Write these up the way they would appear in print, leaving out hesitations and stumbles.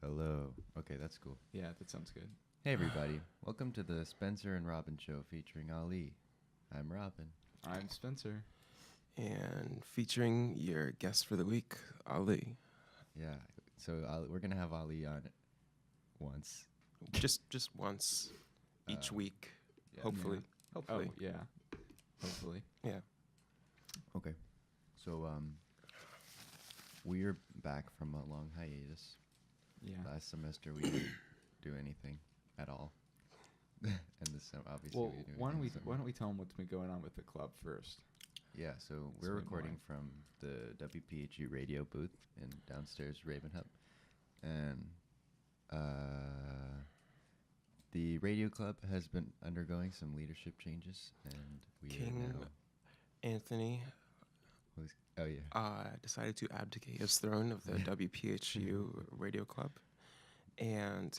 Hello. Okay, that's cool. Yeah, that sounds good. Hey, everybody. Welcome to the Spencer and Robin Show featuring Ali. I'm Robin. I'm Spencer. And featuring your guest for the week, Ali. Yeah. So we're gonna have Ali on once. Just once each week, yeah. hopefully. Yeah. Hopefully. Oh, yeah. Hopefully. Yeah. Okay. So we're back from a long hiatus. Yeah. Last semester we didn't do anything at all. And this obviously Well, we didn't do why anything don't we tell them what's been going on with the club first? Yeah, so we're Explain recording why. from the WPHU radio booth in downstairs Raven Hub. And the radio club has been undergoing some leadership changes, and we King are now... Anthony Oh, yeah. decided to abdicate his throne of the WPHU radio club. And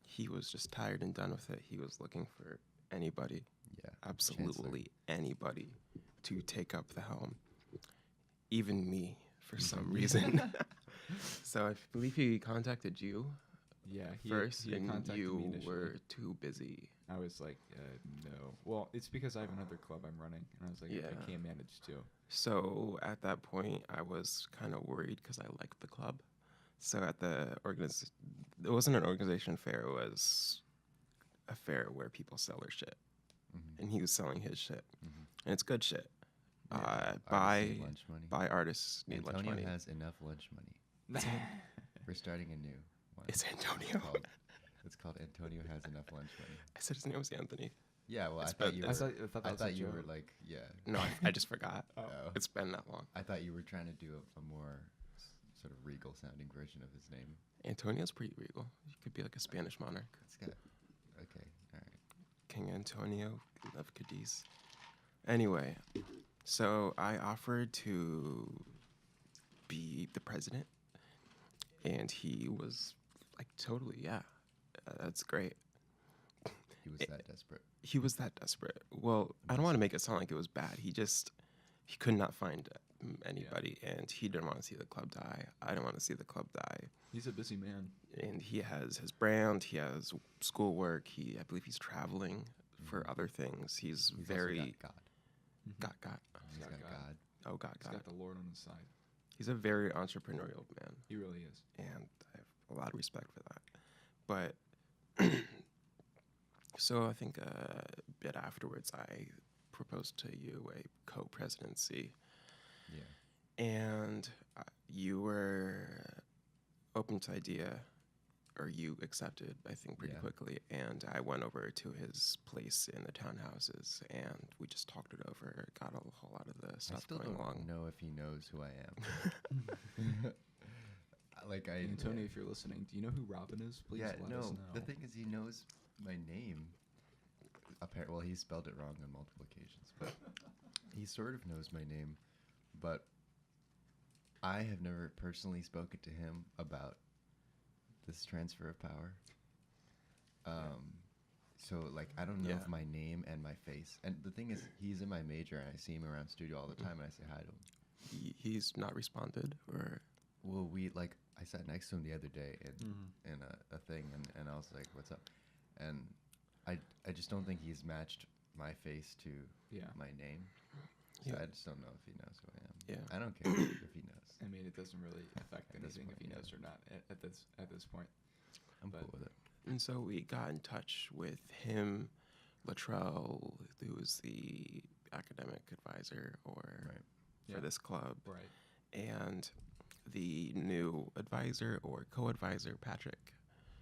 he was just tired and done with it. He was looking for anybody, Yeah. absolutely anybody, to take up the helm. Even me, for some reason. So I believe he contacted you Yeah. first, he and contacted me you initially. were too busy. I was like, no. Well, it's because I have another club I'm running, and I was like, Yeah. I can't manage two. So at that point, I was kind of worried because I liked the club. So at the it wasn't an organization fair. It was a fair where people sell their shit, Mhm. and he was selling his shit, Mhm. and it's good shit. Artists Buy need lunch money. artists need lunch Antonio money. has enough lunch money. We're starting a new one. It's Antonio. It's called Antonio Has Enough Lunch Money. I said his name was Anthony. Yeah, well, It's I thought been- you I were... thought that I was a thought you were joke. like, yeah. No, I just forgot. Oh. Oh. It's been that long. I thought you were trying to do a more sort of regal sounding version of his name. Antonio's pretty regal. He could be like a Spanish monarch. It's got... Okay, all right. King Antonio of Cadiz. Anyway, so I offered to be the president, and he was like, totally, yeah, that's great. He was that desperate. He was that desperate. Well, I don't want to make it sound like it was bad. He could not find anybody, and he didn't want to see the club die. I didn't want to see the club die. He's a busy man. And he has his brand, he has schoolwork, I believe he's traveling for other things. He's He's very... also got God. God. He's got God. Oh, God. He's got the Lord on his side. He's a very entrepreneurial man, He really is. and I have a lot of respect for that. But, so I think a bit afterwards, I proposed to you a co-presidency, Yeah. and you were open to the idea, or you accepted, I think, pretty Yeah. quickly. And I went over to his place in the townhouses, and we just talked it over, got a whole lot of the I stuff still going don't along. know if he knows who I am. Antonio, if you're listening, do you know who Robin is? Please Yeah, let no. us know. The thing is, he knows my name. Well, he spelled it wrong on multiple occasions, but he sort of knows my name. But I have never personally spoken to him about this transfer of power. So, like, I don't know Yeah. if my name and my face. And the thing is, he's in my major, and I see him around studio all the time, and I say hi to him. He's not responded, or Well, I sat next to him the other day in a thing, and I was like, "What's up?" And I just don't think he's matched my face to Yeah. my name. So Yeah. I just don't know if he knows who I am. Yeah. I don't care if he knows. I mean, it doesn't really affect At this anything if point, he yeah. knows or not at this point. I'm But- cool with it. and so we got in touch with him, Latrell, who was the academic advisor or Right. for Yeah. this club, Right. and the new advisor or co-advisor, Patrick,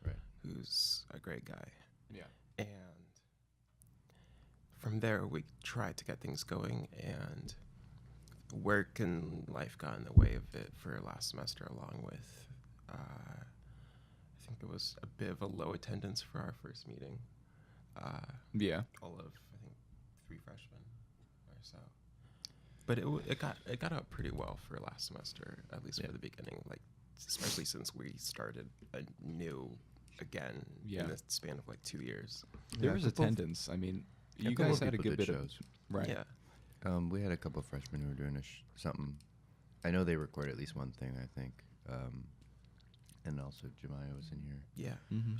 Right. who's a great guy. Yeah. And from there, we tried to get things going, and work and life got in the way of it for last semester, along with, I think it was a bit of a low attendance for our first meeting. Yeah. All of, I think, 3 freshmen or so. But it got out pretty well for last semester, at least Yeah. for the beginning, like, especially since we started anew again Yeah. in the span of like 2 years. There Yeah, was a couple of- attendance. I mean, a you couple guys of had a people good did bit of shows. right. Yeah. We had a couple of freshmen who were doing something. I know they recorded at least one thing, I think. and also Jemiah was in here. Yeah. Mhm.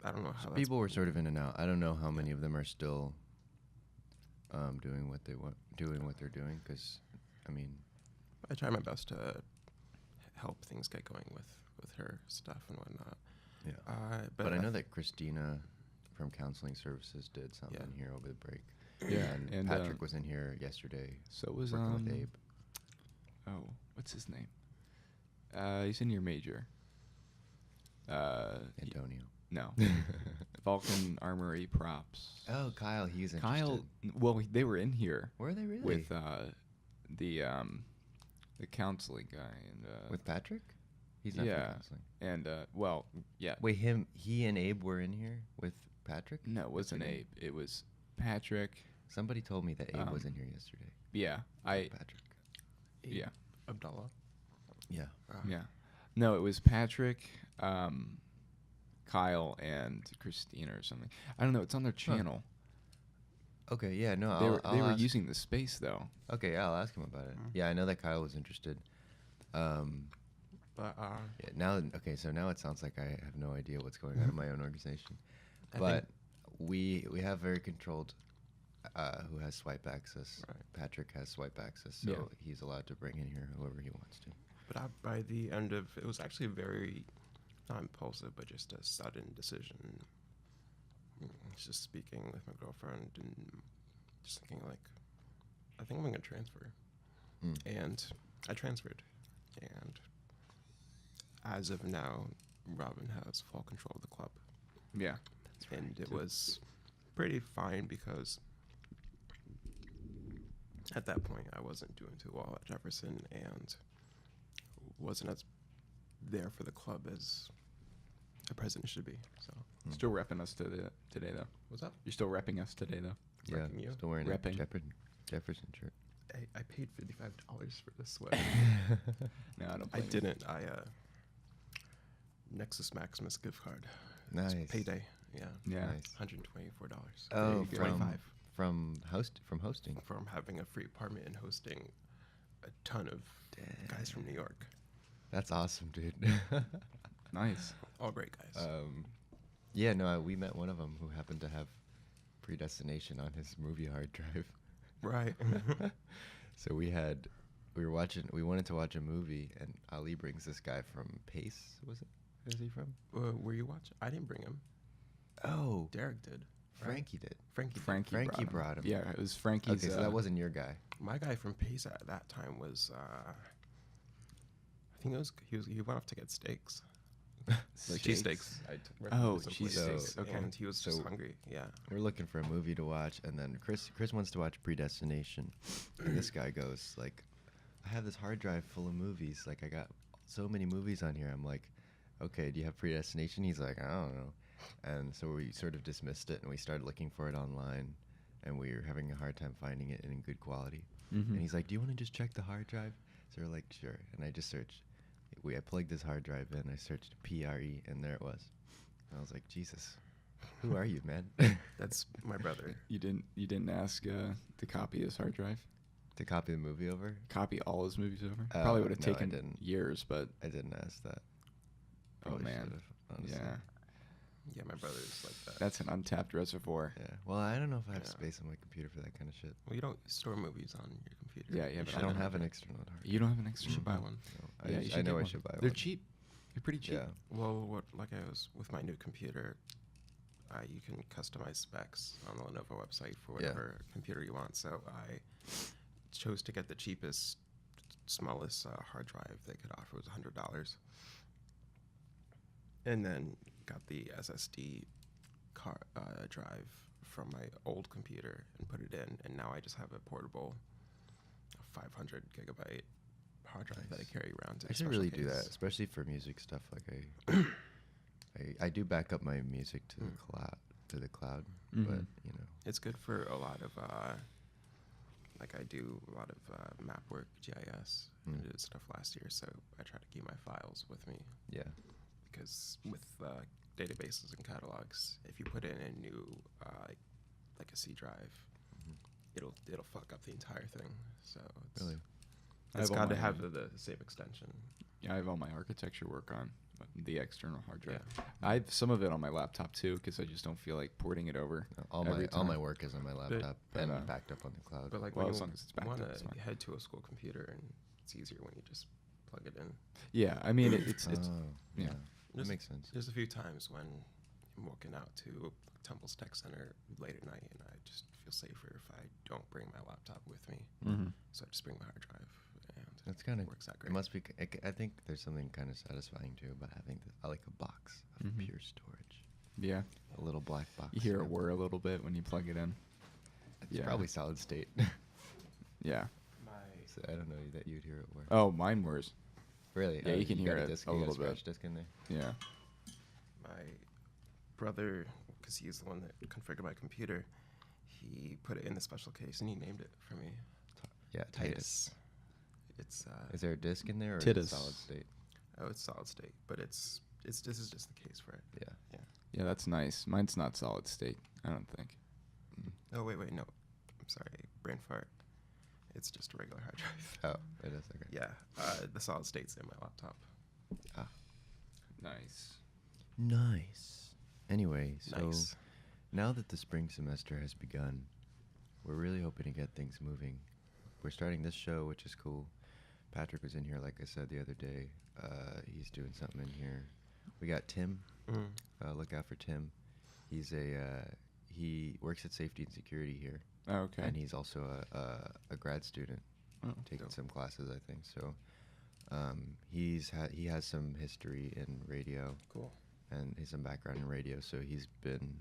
I don't know how So that's people were sort of in and out. I don't know how many of them are still doing what they're doing. Because, I mean, I try my best to help things get going with her stuff and whatnot. yeah. But I know that Christina from Counseling Services did something Yeah. here over the break. Yeah, and Patrick was in here yesterday. So was working with Abe. Oh, what's his name? He's in your major. Antonio. No. Vulcan Armory Props. Oh, Kyle, he's interested. Kyle. Well, they were in here Were they really? with the counseling guy and With Patrick? He's not yeah. from counseling. And yeah. Wait, he and Abe were in here with Patrick? No, it wasn't yesterday? Abe. It was Patrick. Somebody told me that Abe was in here yesterday. Yeah, Patrick. yeah. Abdullah. Yeah. Yeah. No, it was Patrick, Kyle, and Christina or something. I don't know. It's on their channel. Okay, yeah, no, They were ask- using the space, though. Okay, yeah, I'll ask him about it. Mhm. Yeah, I know that Kyle was interested. But Yeah, now, okay, so now it sounds like I have no idea what's going on in my own organization. I But think- we have very controlled who has swipe access. Right. Patrick has swipe access, so Yeah. he's allowed to bring in here whoever he wants to. But by the end of it was actually very not impulsive, but just a sudden decision. Just speaking with my girlfriend and just thinking like, I think I'm gonna transfer, and I transferred, and as of now, Robin has full control of the club, Yeah. and it was pretty fine because at that point I wasn't doing too well at Jefferson and wasn't as there for the club as a president should be. So Still repping us today, though. what's up? You're still repping us today, though. Yeah, Repping you? still wearing Repping. a Jefferson shirt. I paid $55 for this sweater. No, I don't. I blame you. didn't. Nexus Maximus gift card. Nice. It's payday. Yeah. Yeah. Nice. $124. Oh, you go. from hosting. From having a free apartment and hosting a ton of guys from New York. That's awesome, dude. Nice. All great guys. Yeah, no, we met one of them who happened to have Predestination on his movie hard drive. Right. So we wanted to watch a movie, and Ali brings this guy from Pace, was it? Where's he from? Were you watching? I didn't bring him. Oh, Derek did. right? Frankie did. Frankie Brought him. Yeah, it was Frankie's. Okay, so that wasn't your guy. My guy from Pace at that time was, I think he went off to get steaks. Like cheesesteaks. Oh, cheesesteaks. So- Okay. And he was just So- hungry. Yeah. We're looking for a movie to watch, and then Chris wants to watch Predestination, and this guy goes like, "I have this hard drive full of movies. Like, I got so many movies on here." I'm like, "Okay, do you have Predestination?" He's like, "I don't know," and so we sort of dismissed it, and we started looking for it online, and we were having a hard time finding it in good quality. Mm-hmm. And he's like, "Do you want to just check the hard drive?" So we're like, "Sure," and I just searched. I plugged this hard drive in. I searched PRE, and there it was. And I was like, "Jesus, who are you, man?" That's my brother. You didn't ask to copy his hard drive? To copy the movie over? Copy all his movies over? Probably would have no, I taken didn't. years, but I didn't ask that. oh Probably man, should've, honestly. yeah, Yeah, my brother's like that. that's an untapped reservoir. Yeah. Well, I don't know if I have Yeah. space on my computer for that kind of shit. Well, you don't store movies on your computer. Yeah, yeah, You but I should don't have an external hard drive. You don't have an extra? You should buy one. No, Yeah, I know get I one. should buy one. They're cheap. They're pretty cheap. Yeah. Well, like I was with my new computer, you can customize specs on the Lenovo website for whatever computer you want. So I chose to get the cheapest, smallest hard drive they could offer. It was $100, and then got the SSD drive from my old computer and put it in, and now I just have a portable 500 gigabyte hard drive that I carry around. I should really do that, especially for music stuff. Like I do back up my music to the cloud, but you know. It's good for a lot of, like I do a lot of map work, GIS. I did stuff last year, so I try to keep my files with me. Yeah. Because with databases and catalogs, if you put in a new, like a C drive, it'll fuck up the entire thing. So it's, Really? it's I have all got to my- have the same extension. Yeah, I have all my architecture work on the external hard drive. Yeah. I have some of it on my laptop too, because I just don't feel like porting it over. All every my time. work is on my laptop but, and backed up on the cloud. But like Well, when as you long as it's backed want up, it's fine. to head to a school computer, and it's easier when you just plug it in. Yeah, I mean it's yeah, yeah. that There's- makes sense. There's a few times when I'm walking out to Temple's Tech Center late at night, and I just feel safer if I don't bring my laptop with me. Mm-hmm. So I just bring my hard drive, and That's kind of works out It great. must be. I think there's something kind of satisfying too about having like a box of Mhm. pure storage, Yeah, a little black box. you hear it whir a little bit when you plug it in. It's Yeah. probably solid state. Yeah. So I don't know that you'd hear it whir. Oh, mine whirs. Really? Yeah, you can hear got it disc, a you got little bit. scratch disc in there. Yeah. My brother, because he's the one that configured my computer, he put it in the special case and he named it for me. Yeah, Titus. It's Is there a disc in there or is Titus. it solid state? oh, it's solid state, but it's this is just the case for it. Yeah. Yeah, that's nice. Mine's not solid state, I don't think. Oh wait, no, I'm sorry, brain fart. It's just a regular hard drive. Oh, it is okay. Yeah, the solid state's in my laptop. Nice. Nice. Anyway, so Nice. now that the spring semester has begun, we're really hoping to get things moving. We're starting this show, which is cool. Patrick was in here, like I said the other day. He's doing something in here. We got Tim. Look out for Tim. He's he works at Safety and Security here, Oh, okay. and he's also a grad student Oh, taking dope. some classes, I think. So he has some history in radio Cool. and some background in radio, so he's been,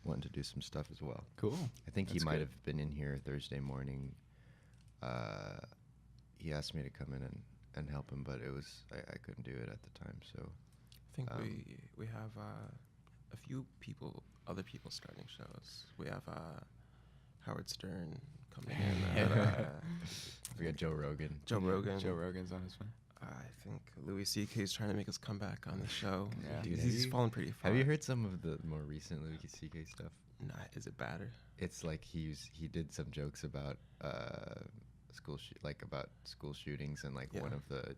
wanting to do some stuff as well. cool. I think he That's might good. have been in here Thursday morning. He asked me to come in and help him, but I couldn't do it at the time. So I think we have a few other people starting shows. We have Howard Stern coming in. we got Joe Rogan. Joe Rogan. Joe Rogan's on his phone. I think Louis C.K. is trying to make his comeback on the show. Yeah. Dude, He's fallen pretty far. Have you heard some of the more recent Louis C.K. stuff? Nah, is it better? It's like he did some jokes about about school shootings, and Yeah. one of the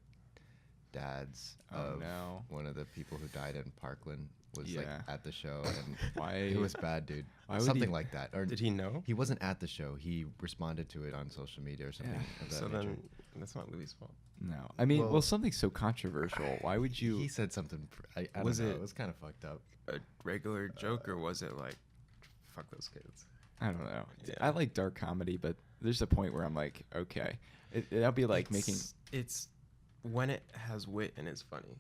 dads Oh, of no. one of the people who died in Parkland was like Yeah. at the show, and Why? it was bad, dude. Why would Something he- like that. Or Did he know? he wasn't at the show. He responded to it on social media or something. Yeah. Of that So nature. then that's not Louis' fault. No. I mean, well, Well- something so controversial. Why would you? He said something. I don't Was know. it- It was kind of fucked up. A regular joke, or was it like, fuck those kids? I don't know. Yeah. I like dark comedy, but there's a point where I'm like, okay, that'll be like making. It's when it has wit and is funny.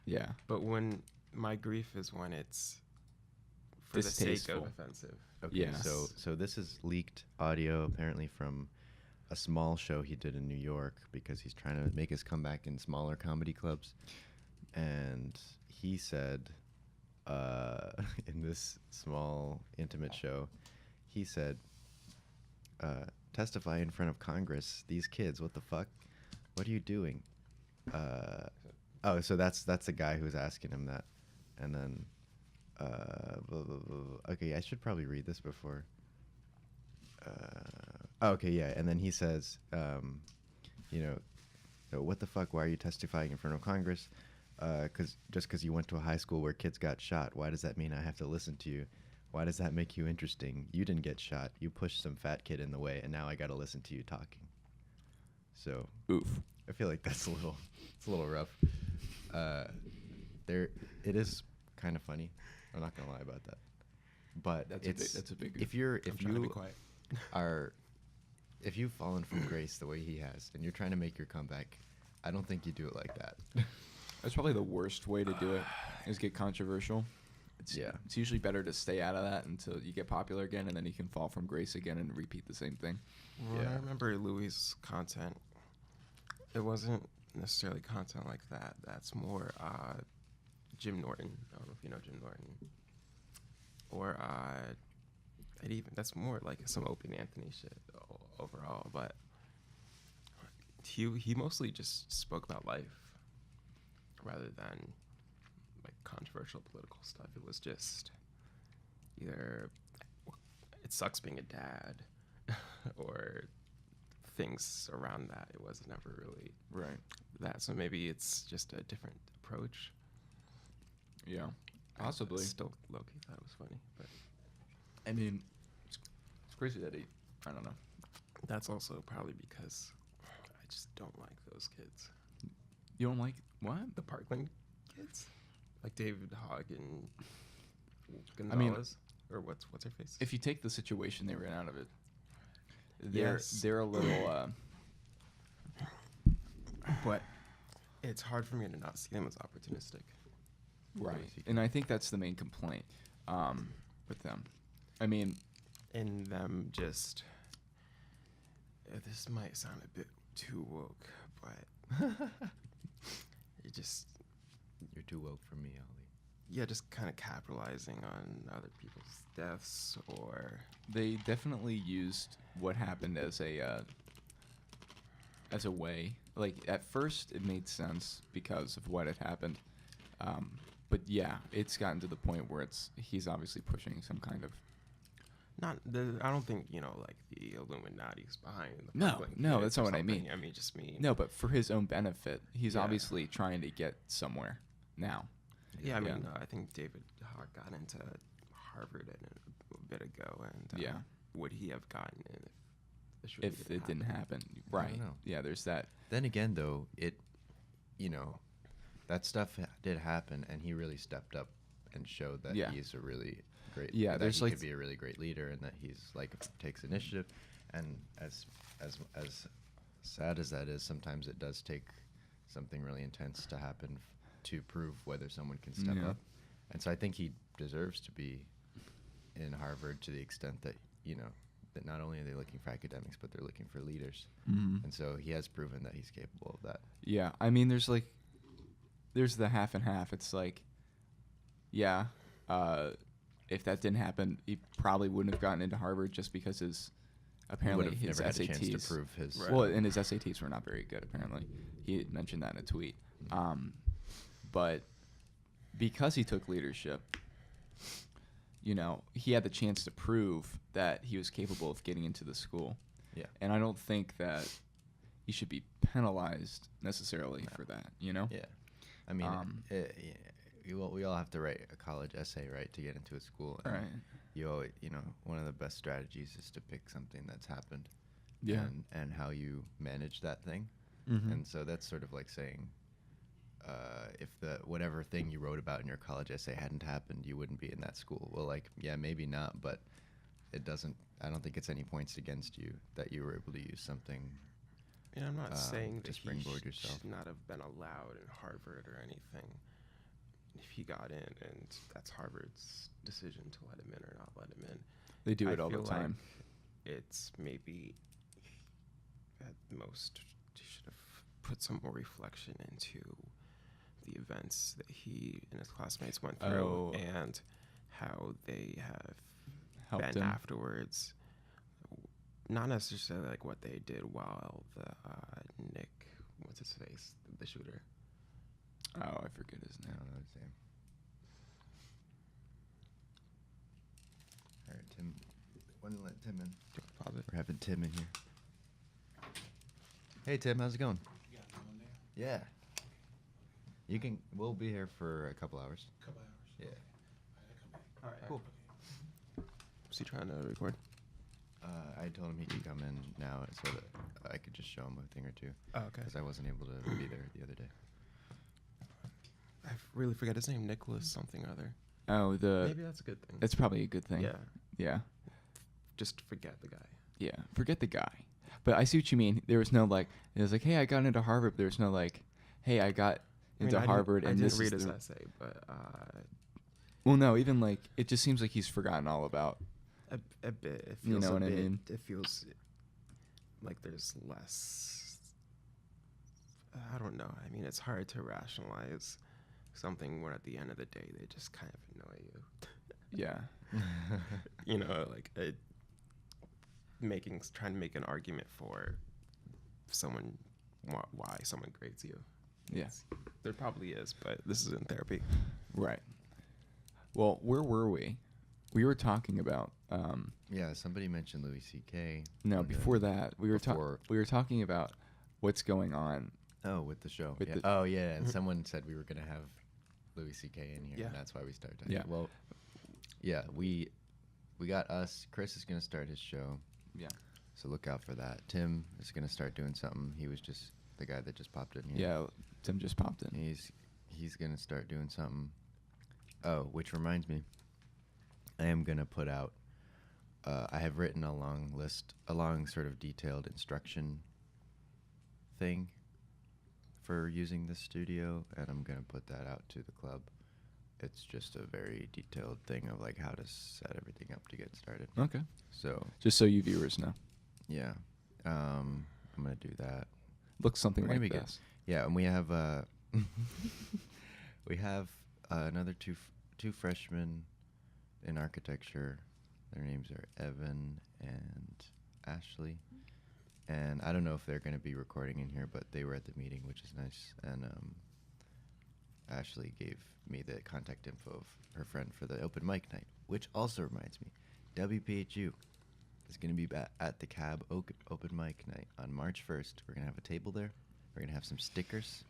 Yeah. But when my grief is when it's for the sake Distasteful. of offensive. Okay, Yes. so this is leaked audio apparently from a small show he did in New York because he's trying to make his comeback in smaller comedy clubs, and he said in this small intimate show, he said, testify in front of Congress. These kids, what the fuck? What are you doing? So that's the guy who was asking him that, and then blah, blah, blah. Okay, I should probably read this before. Okay, yeah, and then he says, what the fuck? Why are you testifying in front of Congress? Because you went to a high school where kids got shot. Why does that mean I have to listen to you? Why does that make you interesting? You didn't get shot. You pushed some fat kid in the way, and now I got to listen to you talking. So, Oof. I feel like it's a little rough. It is kind of funny. I'm not gonna lie about that. But That's a big. if I'm trying to be you quiet. if you've fallen from grace the way he has, and you're trying to make your comeback, I don't think you do it like that. That's probably the worst way to do it. Is get controversial. Yeah. It's usually better to stay out of that until you get popular again, and then you can fall from grace again and repeat the same thing. When I Yeah. remember Louis' content, it wasn't necessarily content like that. That's more Jim Norton. I don't know if you know Jim Norton. Or that's more like some Opie Anthony shit overall. But he mostly just spoke about life rather than like controversial political stuff. It was just either it sucks being a dad or things around that. It was never really Right. that. So maybe it's just a different approach. Yeah. I Possibly. still low-key thought it was funny, but I mean, it's crazy that I don't know. that's also probably because I just don't like those kids. You don't like what? The Parkland kids, like David Hogg and I mean, Gonzalez, or what's her face? If you take the situation they ran out of it, Yes. they're a little. But it's hard for me to not see them as opportunistic. Right. And I think that's the main complaint with them. I mean, And them just. This might sound a bit too woke, but it just. You're too woke for me, Ollie. Yeah, just kind of capitalizing on other people's deaths, or they definitely used what happened as a way. Like, at first, it made sense because of what had happened. But yeah, it's gotten to the point where he's obviously pushing some kind of. I don't think like the Illuminati's behind. The No, Parkland no, kids that's or not what I mean. something. Just me. No, but for his own benefit, he's Yeah. obviously trying to get somewhere now. Yeah, I mean, Yeah. I think David Hogg got into Harvard a bit ago, and Yeah. would he have gotten in the shooting If it didn't happen, I right? don't know. Yeah, there's that. Then again, though, that stuff did happen, and he really stepped up and showed that Yeah. he's a really great. Yeah, that there's he like could be a really great leader, and that he's like takes initiative. And as sad as that is, sometimes it does take something really intense to happen to prove whether someone can step Yeah. up. And so I think he deserves to be in Harvard to the extent that that not only are they looking for academics, but they're looking for leaders. Mhm. And so he has proven that he's capable of that. Yeah, I mean, there's the half and half. It's like, yeah, if that didn't happen, he probably wouldn't have gotten into Harvard just because apparently Would have his never had a SATs. chance to prove his. Right. Well, and his SATs were not very good. Apparently, he had mentioned that in a tweet. But because he took leadership, he had the chance to prove that he was capable of getting into the school. Yeah. And I don't think that he should be penalized necessarily for that. Yeah. I mean, Um, we all have to write a college essay, right, to get into a school. And Right. You always, one of the best strategies is to pick something that's happened. Yeah. And how you manage that thing. Mhm. And so that's sort of like saying, if whatever thing you wrote about in your college essay hadn't happened, you wouldn't be in that school. Well, yeah, maybe not, but it doesn't. I don't think it's any points against you that you were able to use something. And I'm not saying to that springboard he yourself. should not have been allowed in Harvard or anything. If he got in, and that's Harvard's decision to let him in or not let him in. They do I it all the feel time. like it's maybe at most he should have put some more reflection into the events that he and his classmates went through Oh. and how they have Helped been him. afterwards. Not necessarily like what they did while the Nick, what's his face, the shooter. Oh, I forget his I name. don't know his name. All right, Tim. Why don't you let Tim in? Pause it. We're having Tim in here. Hey, Tim, how's it going? You got someone there? Yeah. You can. We'll be here for a couple hours. Couple hours. Yeah. All right, Cool. Okay. Was he trying to record? I told him he could come in now so that I could just show him a thing or two. Oh, okay. Because I wasn't able to be there the other day. I really forget his name. Nicholas something or other. Oh, Maybe that's a good thing. that's probably a good thing. Yeah. Yeah. Just forget the guy. Yeah. Forget the guy. But I see what you mean. There was no it was like, hey, I got into Harvard. But there was no hey, I got into Harvard. I and didn't this read is his the essay, but Well, no, even it just seems like he's forgotten all about. a bit. It You feels know a what I bit. mean? It feels like there's less. I don't know. I mean, it's hard to rationalize something when at the end of the day they just kind of annoy you. Yeah. Trying to make an argument for someone, why someone grades you. Yeah. There probably is, but this is in therapy. Right. Well, where were we? we were talking about. Yeah, somebody mentioned Louis C.K. No, and then before that, we were talking about what's going on. Oh, with the show. With Yeah. the- Oh, yeah, and someone said we were gonna have Louis C.K. in here, Yeah. and that's why we started. Yeah. Well, yeah, we got us. Chris is gonna start his show, Yeah. so look out for that. Tim is gonna start doing something. He was just the guy that just popped in here. Yeah. Tim just popped in. He's gonna start doing something. Oh, which reminds me, I am gonna put out. I have written a long sort of detailed instruction thing for using this studio, and I'm gonna put that out to the club. It's just a very detailed thing of like how to set everything up to get started. Okay. So Just so you viewers know, yeah, I'm gonna do that. looks something We're gonna like be good. this. Yeah, and we have we have another two freshmen in architecture. Their names are Evan and Ashley, and I don't know if they're going to be recording in here, but they were at the meeting, which is nice. And Ashley gave me the contact info of her friend for the open mic night, which also reminds me, WPHU is going to be at the Cab open mic night on March 1st. We're going to have a table there. We're going to have some stickers,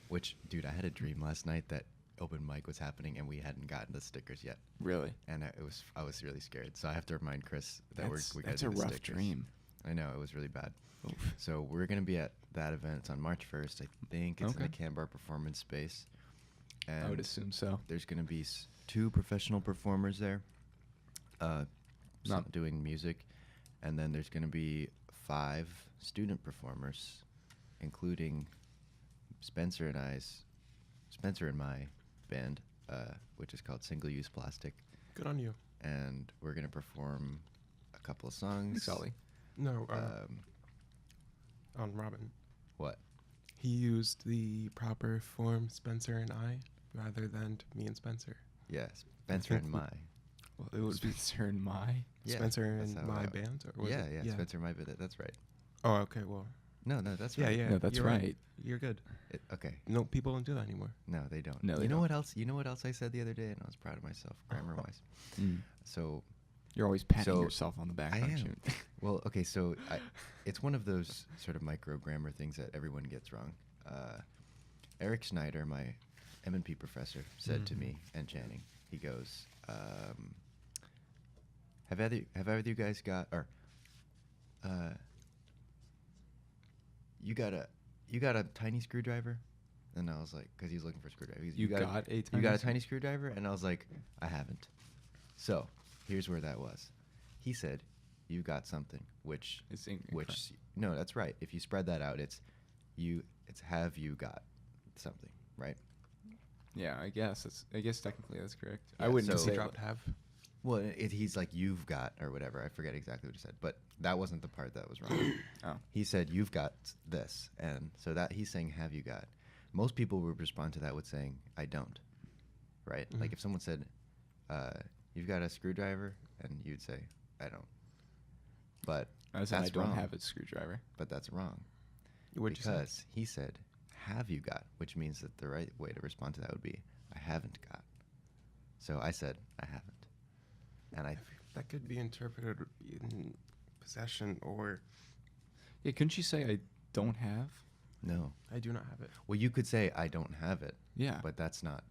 which, dude, I had a dream last night that open mic was happening and we hadn't gotten the stickers yet. Really? And I was really scared. So I have to remind Chris that we got to That's do a the rough stickers. dream. I know, it was really bad. Oof. So we're going to be at that event. It's on March 1st. I think it's in the Okay. Canbar Performance Space. And I would assume so. there's going to be two professional performers there Not doing music. And then there's going to be 5 student performers, including Spencer and my band, which is called Single Use Plastic. Good on you. And we're going to perform a couple of songs. Thanks, Ollie. No, on Robin. What? He used the proper form Spencer and I rather than me and Spencer. Yes, Spencer and my. Well, it would be Spencer and my. Yeah, Spencer that's and how my I- band? Or was Yeah, it? yeah, Spencer and my band. That's right. Oh, okay, well. No, that's Yeah, right. yeah. No, that's you're right. You're good. Okay. No, people don't do that anymore. No, they don't. No, they you know don't. what else? You know what else I said the other day, and I was proud of myself, grammar-wise. Mm. So, You're always patting So, yourself on the back, I aren't am. you? well, okay, so it's one of those sort of micro grammar things that everyone gets wrong. Eric Schneider, my M&P professor, said to me and Channing, he goes, "Have either of you guys got you got a tiny screwdriver?" And I was like, because he's looking for a screwdriver. You got a you tiny got a screw- tiny screwdriver? And I was like, I haven't. So here's where that was. He said, "You got something," which It's incorrect. no, that's right. If you spread that out, it's have you got something, right? Yeah, I guess technically that's correct. Yeah, I wouldn't so- Does say he dropped have? Well, he's like, "You've got," or whatever. I forget exactly what he said, but that wasn't the part that was wrong. Oh. He said, "You've got this," and so that he's saying, "Have you got?" Most people would respond to that with saying, "I don't," right? Mhm. Like if someone said, "You've got a screwdriver," and you'd say, "I don't." But I said I that's don't wrong. have a screwdriver. But that's wrong What'd you say? because he said, "Have you got?" Which means that the right way to respond to that would be, "I haven't got." So I said, "I haven't," and I That could be interpreted in possession or Yeah, couldn't you say I don't have? no. I do not have it. Well, you could say, "I don't have it," Yeah. but that's not.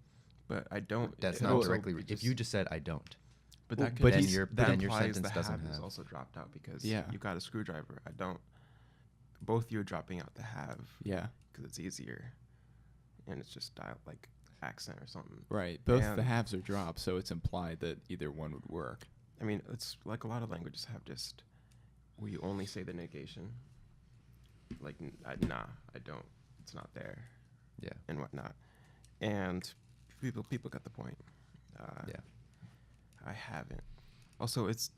But I don't. That's it not also directly. just- If you just said, "I don't," But Well, that could but then he's- your then your implies sentence the doesn't have is have. also dropped out because Yeah. you got a screwdriver. I don't. Both you are dropping out the have Yeah. because it's easier, and it's just like accent or something. Right. Both the And- halves are dropped, so it's implied that either one would work. I mean, it's like a lot of languages have just where you only say the negation. Like, nah, I don't. It's not there, yeah, and whatnot. And people got the point. yeah, I haven't. Also, it's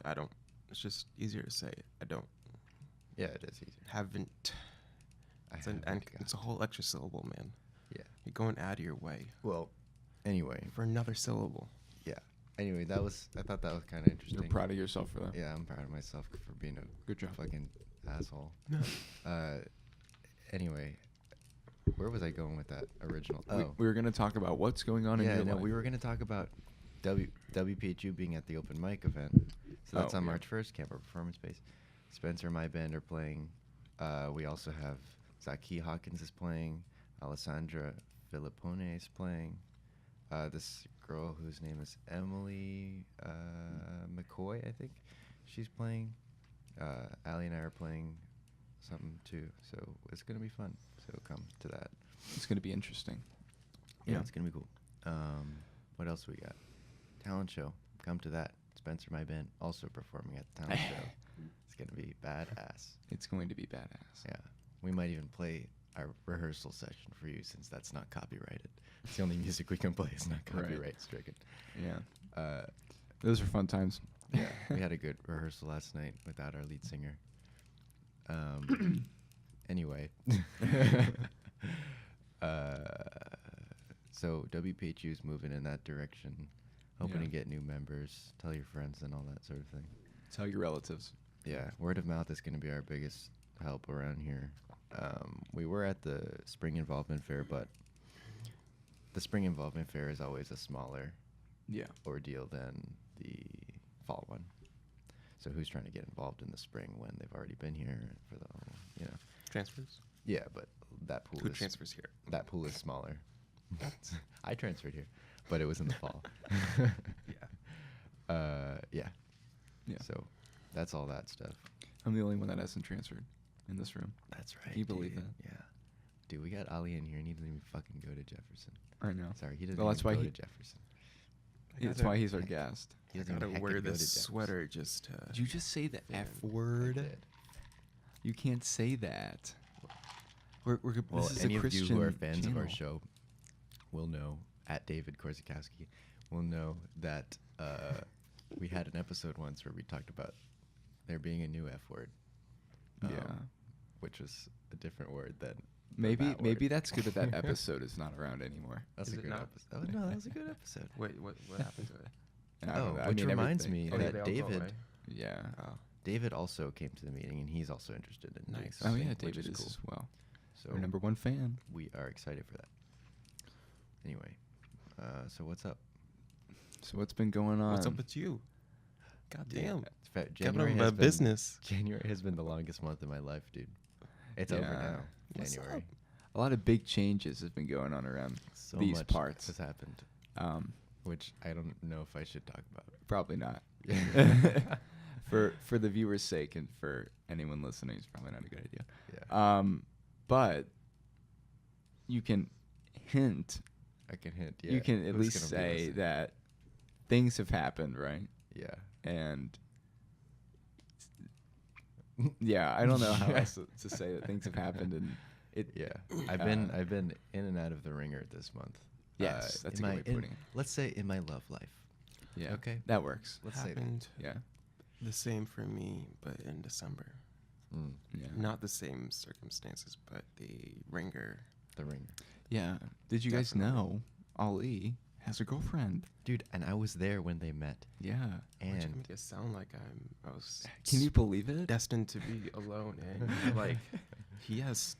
I don't. It's just easier to say. I don't. yeah, it is easier. Haven't. I It's haven't it's a got- whole extra syllable, man. Yeah. You're going out of your way Well, anyway, for another syllable. yeah. Anyway, I thought that was kind of interesting. You're proud of yourself for that. Yeah, I'm proud of myself for being a Good job. fucking asshole. Anyway, where was I going with that original? We were going to talk about what's going on in yeah, your no, life. we were going to talk about WPHU being at the open mic event. So that's Oh, on yeah. March 1st, Camp Our Performance Space. Spencer and my band are playing. We also have Zaki Hawkins is playing. Alessandra Filippone is playing. This girl whose name is Emily McCoy, I think. She's playing. Allie and I are playing something too. So it's going to be fun. So come to that. It's going to be interesting. Yeah, it's going to be cool. What else we got? Talent show. Come to that. Spencer, my band, also performing at the talent show. It's going to be badass. It's going to be badass. Yeah. We might even play our rehearsal session for you since that's not copyrighted. It's the only music we can play. It's not Right. copyright stricken. Yeah. Those are fun times. Yeah. We had a good rehearsal last night without our lead singer. Anyway. So WPHU is moving in that direction. Hoping Yeah. to get new members. Tell your friends and all that sort of thing. Tell your relatives. Yeah, word of mouth is going to be our biggest help around here. We were at the Spring Involvement Fair, but the Spring Involvement Fair is always a smaller Yeah. ordeal than the fall one. So who's trying to get involved in the spring when they've already been here for the whole, Transfers? Yeah, but that pool Who is transfers here? that pool is smaller. I transferred here, but it was in the fall. Yeah. Yeah. So that's all that stuff. I'm the only one that hasn't transferred in this room. That's right. Can you believe dude. that? Yeah. Dude, we got Ali in here and he doesn't even fucking go to Jefferson. I know. Sorry, he doesn't Well, that's even why go he- to Jefferson. That's why he's our guest. He I doesn't gotta even wear heckin' go to this Jefferson. sweater just to... Did you just say the F I word? did. You can't say that. We're Well, this is any a of you Christian who are fans of our channel. show will know, at David Korzakowski, will know that we had an episode once where we talked about there being a new F word. Yeah. Which was a different word than Maybe that maybe word. that's good that that episode is not around anymore. That's Is a it good not? episode. Oh, no, that was a good episode. Wait, what happened to it? And I don't know. I which mean, reminds everything. me Oh, that they all go David, away? Yeah. Oh. David also came to the meeting and he's also interested in doing Nice. Oh something, yeah, which David is cool. as well. So Our number one fan. we are excited for that. Anyway, so what's up? So what's been going on? What's up with you? God damn. It's fa- Get January on has my been- business. January has been the longest month of my life, dude. It's over Yeah. now. What's January. up? A lot of big changes have been going on around So these much parts. has happened, Um, which I don't know if I should talk about. probably not. For the viewers' sake and for anyone listening, it's probably not a good idea. Yeah. But you can hint. I can hint. Yeah. You can at who's least gonna be say listening? that things have happened, right? Yeah. And yeah, I don't know how Yeah. else to say that things have happened, and it. Yeah. I've been in and out of the ringer this month. Yes, that's in a good my- way of in- putting it. Let's say in my love life. Yeah. Okay. That works. Let's say that. Happened Yeah. the same for me, but in December. Mm, Yeah. Not the same circumstances, but the ringer. the ringer. Yeah. Did you guys Definitely. know Ali has a girlfriend? Dude, and I was there when they met. Yeah. Which And make it sound like I was Can you believe it? destined to be alone, and you're like he has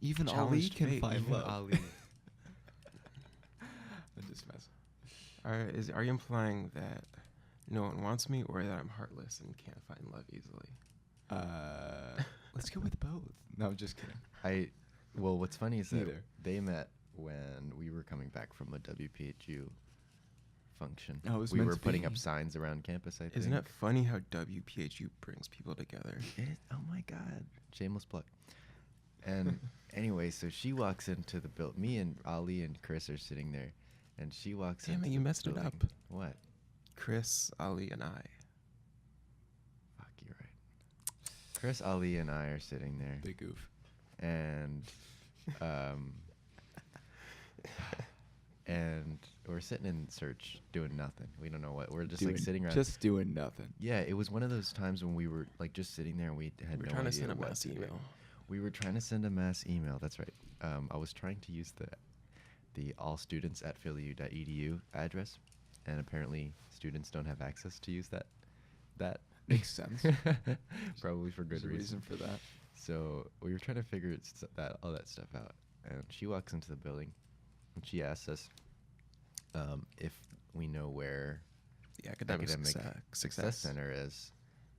Even Ali challenged can fate, find even love. Ali. I'm just messing. Are you implying that no one wants me, or that I'm heartless and can't find love easily? Let's go with both. No, I'm just kidding. Well, what's funny is that Neither. they met when we were coming back from a WPHU function. Oh, it was we meant were to putting be. up signs around campus, I think. Isn't it funny how WPHU brings people together? Oh my God. Shameless plug. And anyway, so she walks into the building. Me and Ali and Chris are sitting there. And she walks Damn into it, you the messed it building. up. What? Chris, Ali, and I. Fuck, you're right. Chris, Ali, and I are sitting there. Big goof. And and we're sitting in search doing nothing. We don't know what. We're just like sitting around. Just doing nothing. Yeah, it was one of those times when we were like just sitting there and we had We're no trying to idea send a what mass to do. email. We were trying to send a mass email. That's right. I was trying to use the allstudents@phillyu.edu address, and apparently students don't have access to use that. Makes sense. Probably for good There's a reason. for that. So we were trying to figure all that stuff out, and she walks into the building, and she asks us, if we know where The academic Success success. Center is.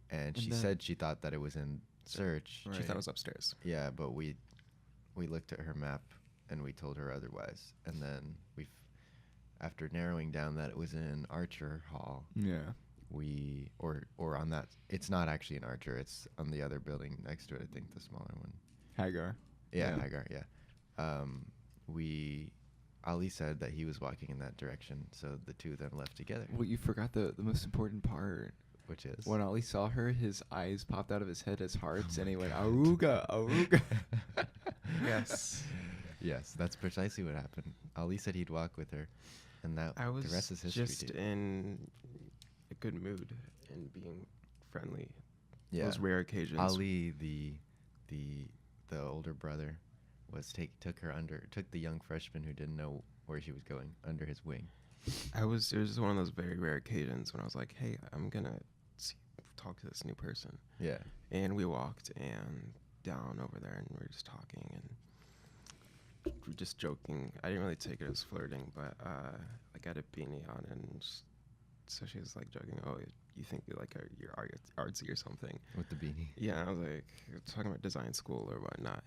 And And she then- said she thought that it was in Search. She thought it was upstairs. Yeah, but we looked at her map and we told her otherwise. And then after narrowing down that it was in Archer Hall, Yeah. we or on that, it's not actually in Archer, it's on the other building next to it, I think, the smaller one. Hagar. Yeah, Yeah. Hagar, yeah. Ali said that he was walking in that direction, so the two of them left together. Well, you forgot the most important part. Which is? When Ali saw her, his eyes popped out of his head as hearts, Oh and he my went, God. "Aruga, Aruga." Yes. Yes, that's precisely what happened. Ali said he'd walk with her, and that I was the rest is history. just dude. in a good mood and being friendly. Yeah. Those rare occasions. Ali, the older brother, took the young freshman who didn't know where she was going under his wing. It was one of those very rare occasions when I was like, hey, I'm going to talk to this new person. Yeah. And we walked and down over there and we were just talking and we were just joking. I didn't really take it as flirting, but I got a beanie on and so she was like joking, oh, you think you're artsy or something. With the beanie. Yeah, I was like talking about design school or whatnot.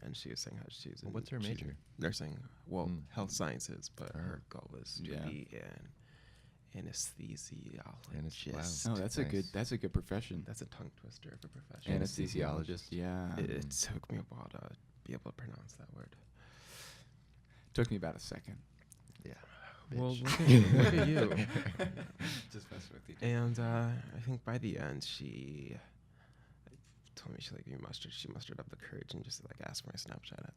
And she was saying how she's in What's her she's major? in nursing. Well, Mm. health sciences, but Oh. her goal is to Yeah. be an anesthesiologist. Wow. Oh, that's Nice. that's a good profession. That's a tongue twister of a profession. Anesthesiologist. Yeah. It took me a while to be able to pronounce that word. Took me about a second. Yeah. Well, bitch. look at you. Just messing with you. And I think by the end, she told me she mustered up the courage and just like asked for my Snapchat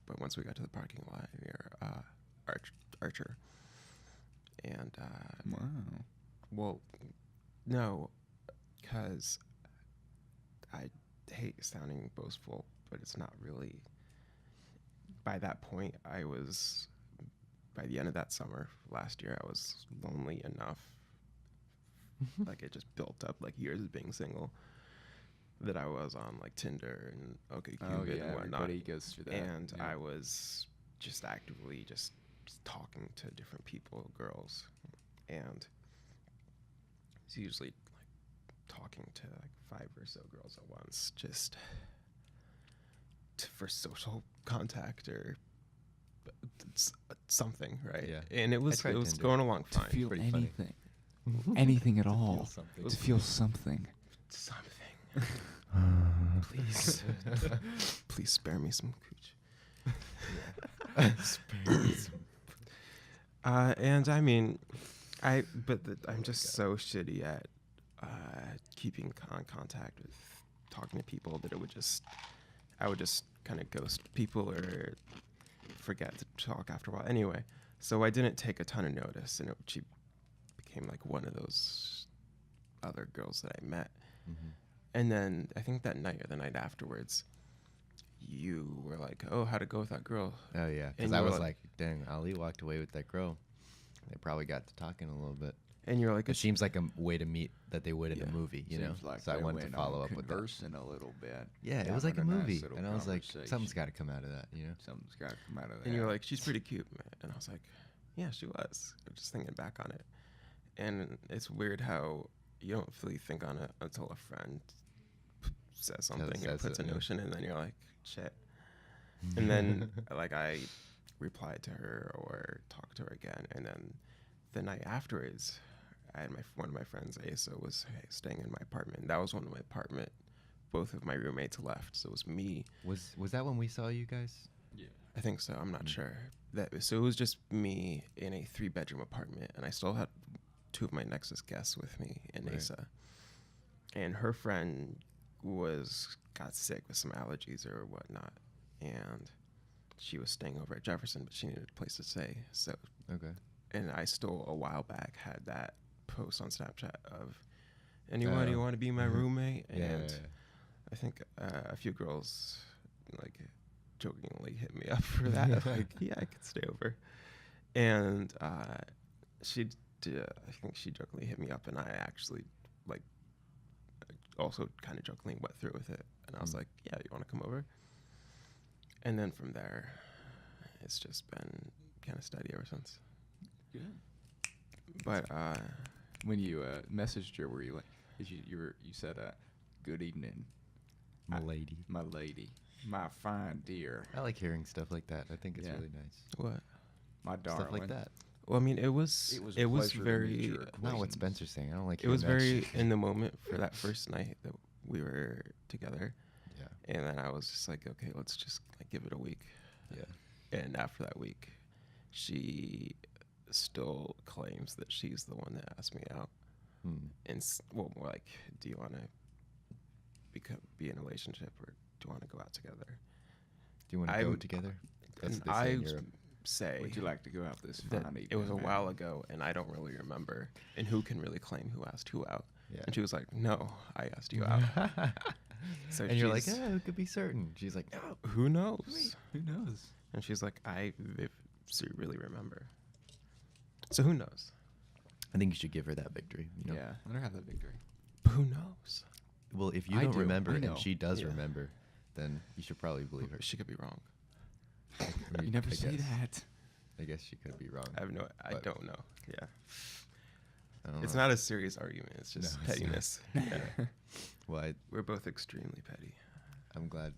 but once we got to the parking lot near Archer. And Wow. well, no, because I hate sounding boastful, but it's not really. By that point, by the end of that summer last year, I was lonely enough. Like it just built up like years of being single that I was on like Tinder and OkCupid and whatnot. Everybody goes through that. And yeah. I was just actively just talking to different people, girls, and it's usually like talking to like 5 or so girls at once, just for social contact or something, right? Yeah. And it was tried Tinder. going along to fine. feel Pretty funny. anything, anything at To feel all, something. to feel something. Something. Please, please spare me some cooch. And I mean, I'm just so shitty at keeping contact with talking to people that I would just kind of ghost people or forget to talk after a while. Anyway, so I didn't take a ton of notice, and she became like one of those other girls that I met. Mhm. And then I think that night or the night afterwards, you were like, "Oh, how'd it go with that girl?" Oh yeah, because And I you were was like- like, dang, Ali walked away with that girl. They probably got to talking a little bit. And you're like, It seems like a way to meet that they would in Yeah. a movie, you know. Seems like So I they wanted to went follow on up with that. conversing a little bit. Yeah, it was like a having nice movie, little and I was like, conversation. something's got to come out of that, you know. Something's got to come out of that. And you're like, "She's pretty cute, man." And I was like, "Yeah, she was." Just thinking back on it, and it's weird how you don't really think on it until a friend says something or says puts it, a yeah. notion, and then you're like, "Shit." And then like I replied to her or talked to her again, and then the night afterwards, I had one of my friends, Asa, was staying in my apartment. That was when my apartment, both of my roommates left, so it was me. Was that when we saw you guys? yeah. I think so. I'm not Mm. sure. So it was just me in a 3-bedroom apartment, and I still had 2 of my Nexus guests with me and Right. Asa. And her friend got sick with some allergies or whatnot, and she was staying over at Jefferson, but she needed a place to stay. So, Okay. and I still a while back had that post on Snapchat of, "Anybody Oh. want to be my roommate?" Yeah, And yeah, yeah. I think a few girls like jokingly hit me up for that. Like, yeah, I could stay over. And I think she jokingly hit me up, and I actually like also kind of jokingly went through with it. And I was Mm. like, "Yeah, you want to come over?" And then from there, it's just been kind of steady ever since. Good. But When you messaged her, were you like, you said, "Good evening, My lady. my lady, my fine dear, I like hearing stuff like that. I think it's Yeah. really nice. what? my darling." Stuff like that. Well, I mean, it was It was it a was pleasure to meet very your Not what acquaintance. Spencer's saying. I don't like it was hearing that very shit. in the moment for that first night that we were together, Yeah. and then I was just like, okay, let's just like give it a week. Yeah. And after that week, she still claims that she's the one that asked me out. And well, more like, do you want to be in a relationship, or do you want to go out together? Do you want to go together? That's what they say in Europe. say Would you like to go out this that fine it was a evening, while man? ago, and I don't really remember. And who can really claim who asked who out? Yeah. And she was like, "No, I asked you out." So and you're like, she's- who could be certain? She's like, no. Who knows? Who knows? And she's like, I really remember. So who knows? I think you should give her that victory. You know? Yeah, let her have that victory. But who knows? Well, if you I don't do. remember I and know. she does Yeah. remember, then you should probably believe her. She could be wrong. I You mean, never I say guess. that. I guess she could be wrong. I But- don't know. Yeah. I don't It's know. not a serious argument. It's just No, it's not. pettiness. Yeah. Well, We're both extremely petty. I'm glad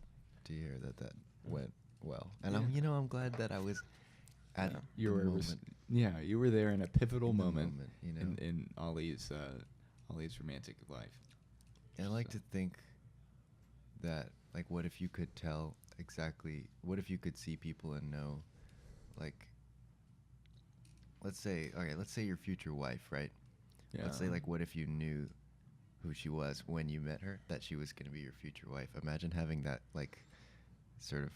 to hear that went well, and Yeah. I'm glad that I was at Yeah. the You were moment. you were there in a pivotal In the moment, you know. in Ali's romantic life. And I like So- to think that, like, what if you could tell exactly, what if you could see people and know, like, let's say your future wife, right? Yeah. Let's say, like, what if you knew who she was when you met her, that she was going to be your future wife? Imagine having that, like, sort of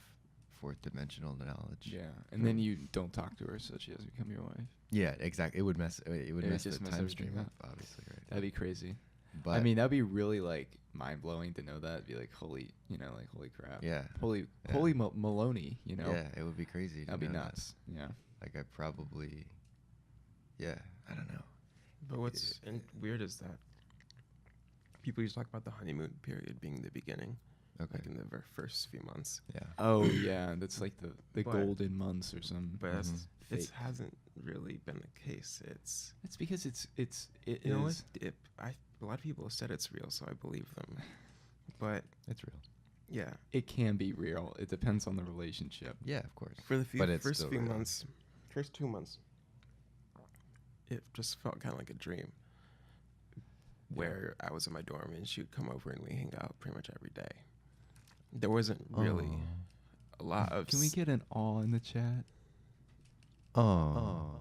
fourth dimensional knowledge. Yeah, and then you don't talk to her, so she doesn't become your wife. Yeah, exactly. It would mess the just mess time everything stream up, up. obviously, right? That'd be crazy. But I mean, that'd be really like mind blowing to know that. It'd be like holy crap. yeah, Holy Yeah. Maloney, you know. yeah, it would be crazy. to That'd be know that. nuts. Yeah. Like, I probably, yeah, I don't know. But what's weird is that people used to talk about the honeymoon period being the beginning, Okay. like in the first few months. Yeah. Oh yeah, that's like the But- golden months or some. But it Fake. hasn't really been the case. It's It's because it you know what? is- A lot of people have said it's real, so I believe them. But It's real. yeah, It can be real. It depends on the relationship. Yeah, of course. for the But it's first still few real. months, first 2 months, it just felt kind of like a dream. Where I was in my dorm and she would come over and we hang out pretty much every day. There wasn't really a lot of. Can we get an awe in the chat? Oh.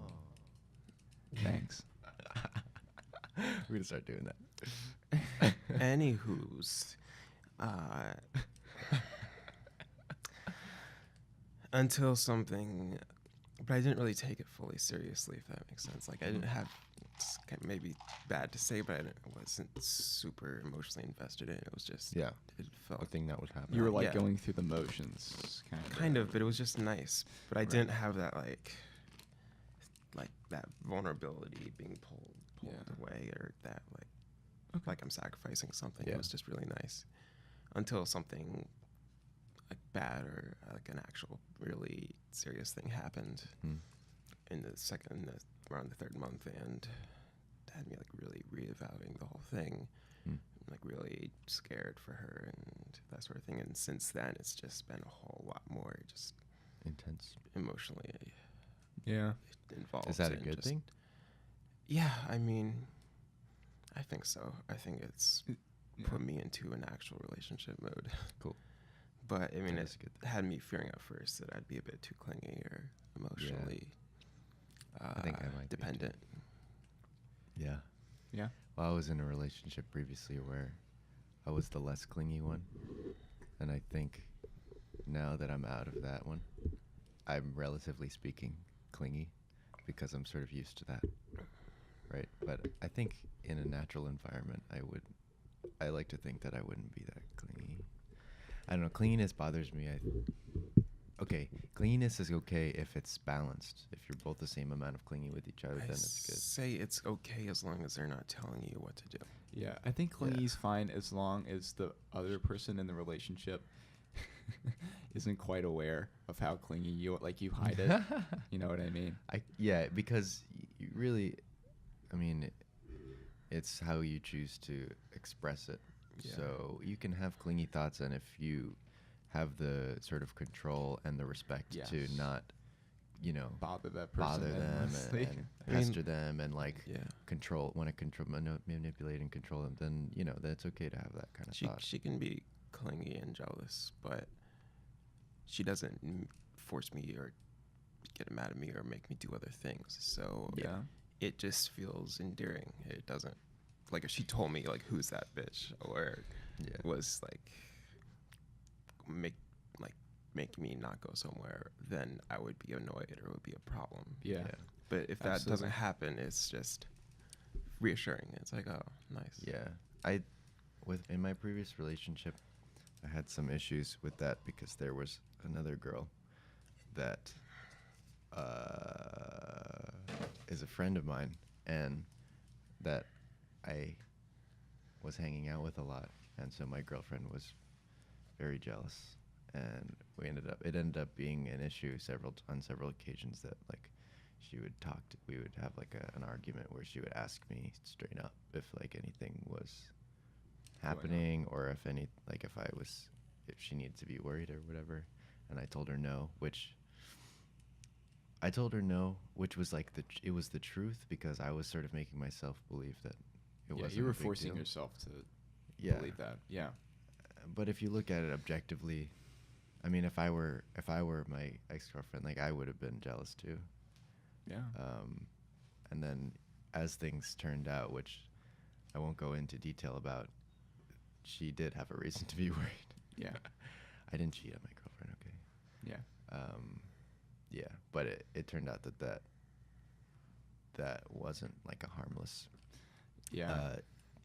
Thanks. We're gonna start doing that. Anywho's, until something, but I didn't really take it fully seriously, if that makes sense. Like I didn't have, it's kind of maybe bad to say, but I wasn't super emotionally invested in it. It was just, Yeah. it felt A thing that was happening. You were like Yeah. going through the motions, kind of, but it was just nice. But I Right. didn't have that like that vulnerability being pulled Yeah. away, or that Okay. like I'm sacrificing something. Yeah. It was just really nice until something like bad or like an actual really serious thing happened Hmm. in around the third month, and had me like really reevaluating the whole thing. Hmm. Like really scared for her and that sort of thing. And since then, it's just been a whole lot more just Intense. emotionally Yeah. involved. Is that a and good just- thing? Yeah, I mean, I think so. I think it's Yeah. put me into an actual relationship mode. Cool. But I mean, That it is a good thing. had me fearing at first that I'd be a bit too clingy or emotionally I think I might be too. dependent. Yeah. Yeah. Well, I was in a relationship previously where I was the less clingy one, and I think now that I'm out of that one, I'm relatively speaking clingy because I'm sort of used to that, right? But I think in a natural environment, I like to think that I wouldn't be that clingy. I don't know. Clinginess bothers me. Okay, clinginess is okay if it's balanced. If you're both the same amount of clingy with each other, then it's good. Say it's okay as long as they're not telling you what to do. Yeah, I think clingy's fine as long as the other person in the relationship isn't quite aware of how clingy you hide it. You know what I mean? Yeah, because really, I mean, it's how you choose to express it. Yeah. So you can have clingy thoughts, and if you have the sort of control and the respect Yes. to not, Bother that person. bother them endlessly. and I mean, pester them and like Yeah. manipulate and control them, then that's okay to have that kind of thought. She can be clingy and jealous, but she doesn't force me or get mad at me or make me do other things. So Yeah. it just feels endearing. It doesn't, like, if she told me like, who's that bitch, or Yeah. was like make me not go somewhere, then I would be annoyed or it would be a problem. Yeah. But if that Absolutely. doesn't happen, it's just reassuring. It's like, oh, nice. Yeah. In my previous relationship, I had some issues with that because there was another girl that is a friend of mine and that I was hanging out with a lot, and so my girlfriend was very jealous, and it ended up being an issue on several occasions that like we would have like an argument where she would ask me straight up if like anything was happening or if she needed to be worried or whatever, and I told her no, which was like it was the truth, because I was sort of making myself believe that it wasn't. You were a big forcing deal. yourself to Yeah. believe that. Yeah. But if you look at it objectively, I mean, if I were my ex-girlfriend, like I would have been jealous too. Yeah. And then as things turned out, which I won't go into detail about, she did have a reason to be worried. Yeah. I didn't cheat on my girlfriend, okay? Yeah. Yeah, but it turned out that wasn't like a harmless Yeah.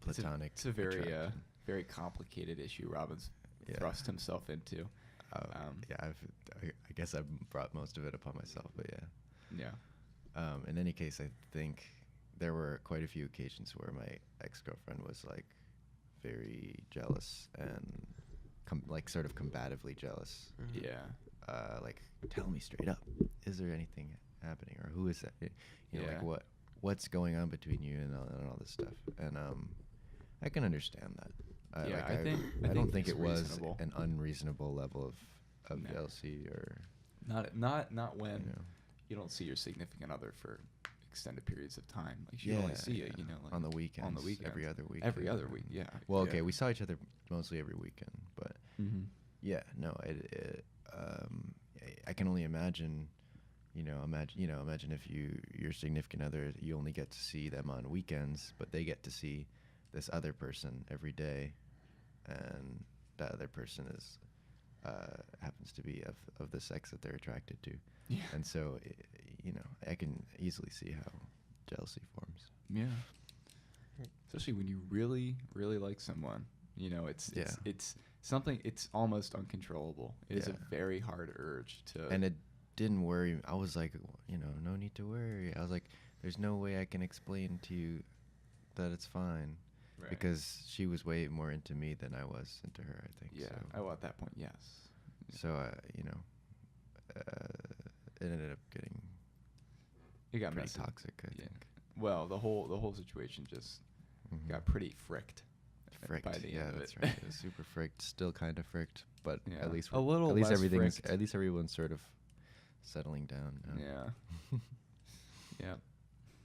platonic It's a very attraction. very complicated issue Robin's Yeah. thrust himself into. I guess I've brought most of it upon myself, but yeah. Yeah. In any case, I think there were quite a few occasions where my ex-girlfriend was like very jealous and like sort of combatively jealous. Mhm. Yeah. Like, tell me straight up, is there anything happening, or who is that? Yeah. Like what's going on between you and all this stuff. And I can understand that. Yeah, I I think don't think it's it was reasonable. an unreasonable level of No. jealousy or Not when you know. you don't see your significant other for extended periods of time. Like you only see it, like on the weekends. on the weekends. Every other week. Every other week, yeah. Well, Yeah. okay, we saw each other mostly every weekend, but Mm-hmm. yeah, no, I can only imagine. Imagine if your significant other, you only get to see them on weekends, but they get to see this other person every day, and that other person happens to be of the sex that they're attracted to. Yeah. And so, I can easily see how jealousy forms. Yeah. Especially when you really, really like someone. It's something, it's almost uncontrollable. It is a Yeah. very hard urge to... And it didn't worry me. I was like, no need to worry. I was like, there's no way I can explain to you that it's fine. Right. Because she was way more into me than I was into her, I think. Yeah. So, Oh, at that point, yes. so it ended up getting It got pretty messy. toxic, I Yeah. think. Well, the whole situation just Mhm. got pretty fricked. Fricked. by the Yeah, end of that's it. right. It was super fricked. Still kind of fricked, but Yeah. at least A little at least less everything's fricked. at least everyone's sort of settling down now. Yeah. Yeah.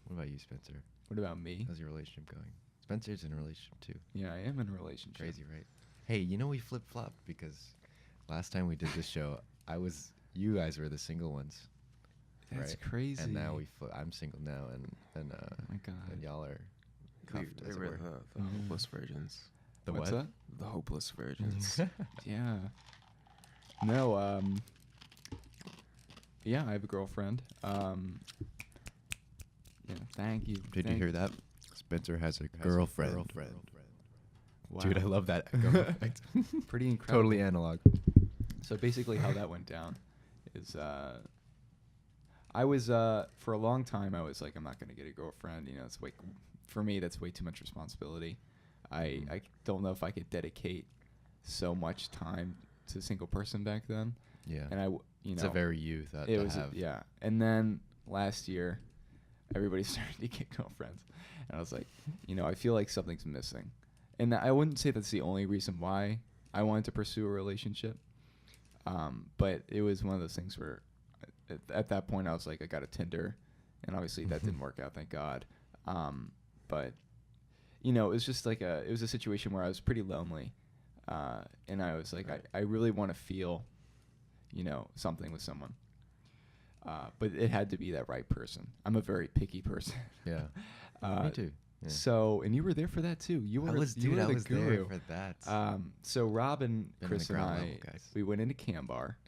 What about you, Spencer? What about me? How's your relationship going? Spencer's in a relationship too. Yeah, I am in a relationship. Crazy, right? Hey, we flip-flopped because last time we did this show, you guys were the single ones. That's right? crazy. And now I'm single now, and Oh my God. and y'all are cuffed, We as it were were. the hopeless virgins. The What's what? The hopeless virgins. Yeah. No, yeah, I have a girlfriend. Yeah, thank you. Did you hear that? Spencer has a girlfriend. Wow. Dude, I love that echo effect. Pretty incredible. Totally analog. So basically how that went down is I was for a long time I was like, I'm not going to get a girlfriend, it's like, for me that's way too much responsibility. I don't know if I could dedicate so much time to a single person back then. Yeah. And It's a very you thought it to was have. yeah. And then last year everybody's starting to get girlfriends. And I was like, I feel like something's missing. And I wouldn't say that's the only reason why I wanted to pursue a relationship. But it was one of those things where at that point I was like, I got a Tinder, and obviously that didn't work out, thank God. But it was just like it was a situation where I was pretty lonely. And I was like, I really want to feel, something with someone. But it had to be that right person. I'm a very picky person. Yeah. Me too. Yeah. So, and you were there for that too. You were the guru. There for that. So Rob and Been on Chris the and ground I, level, guys. we went into Cam Bar,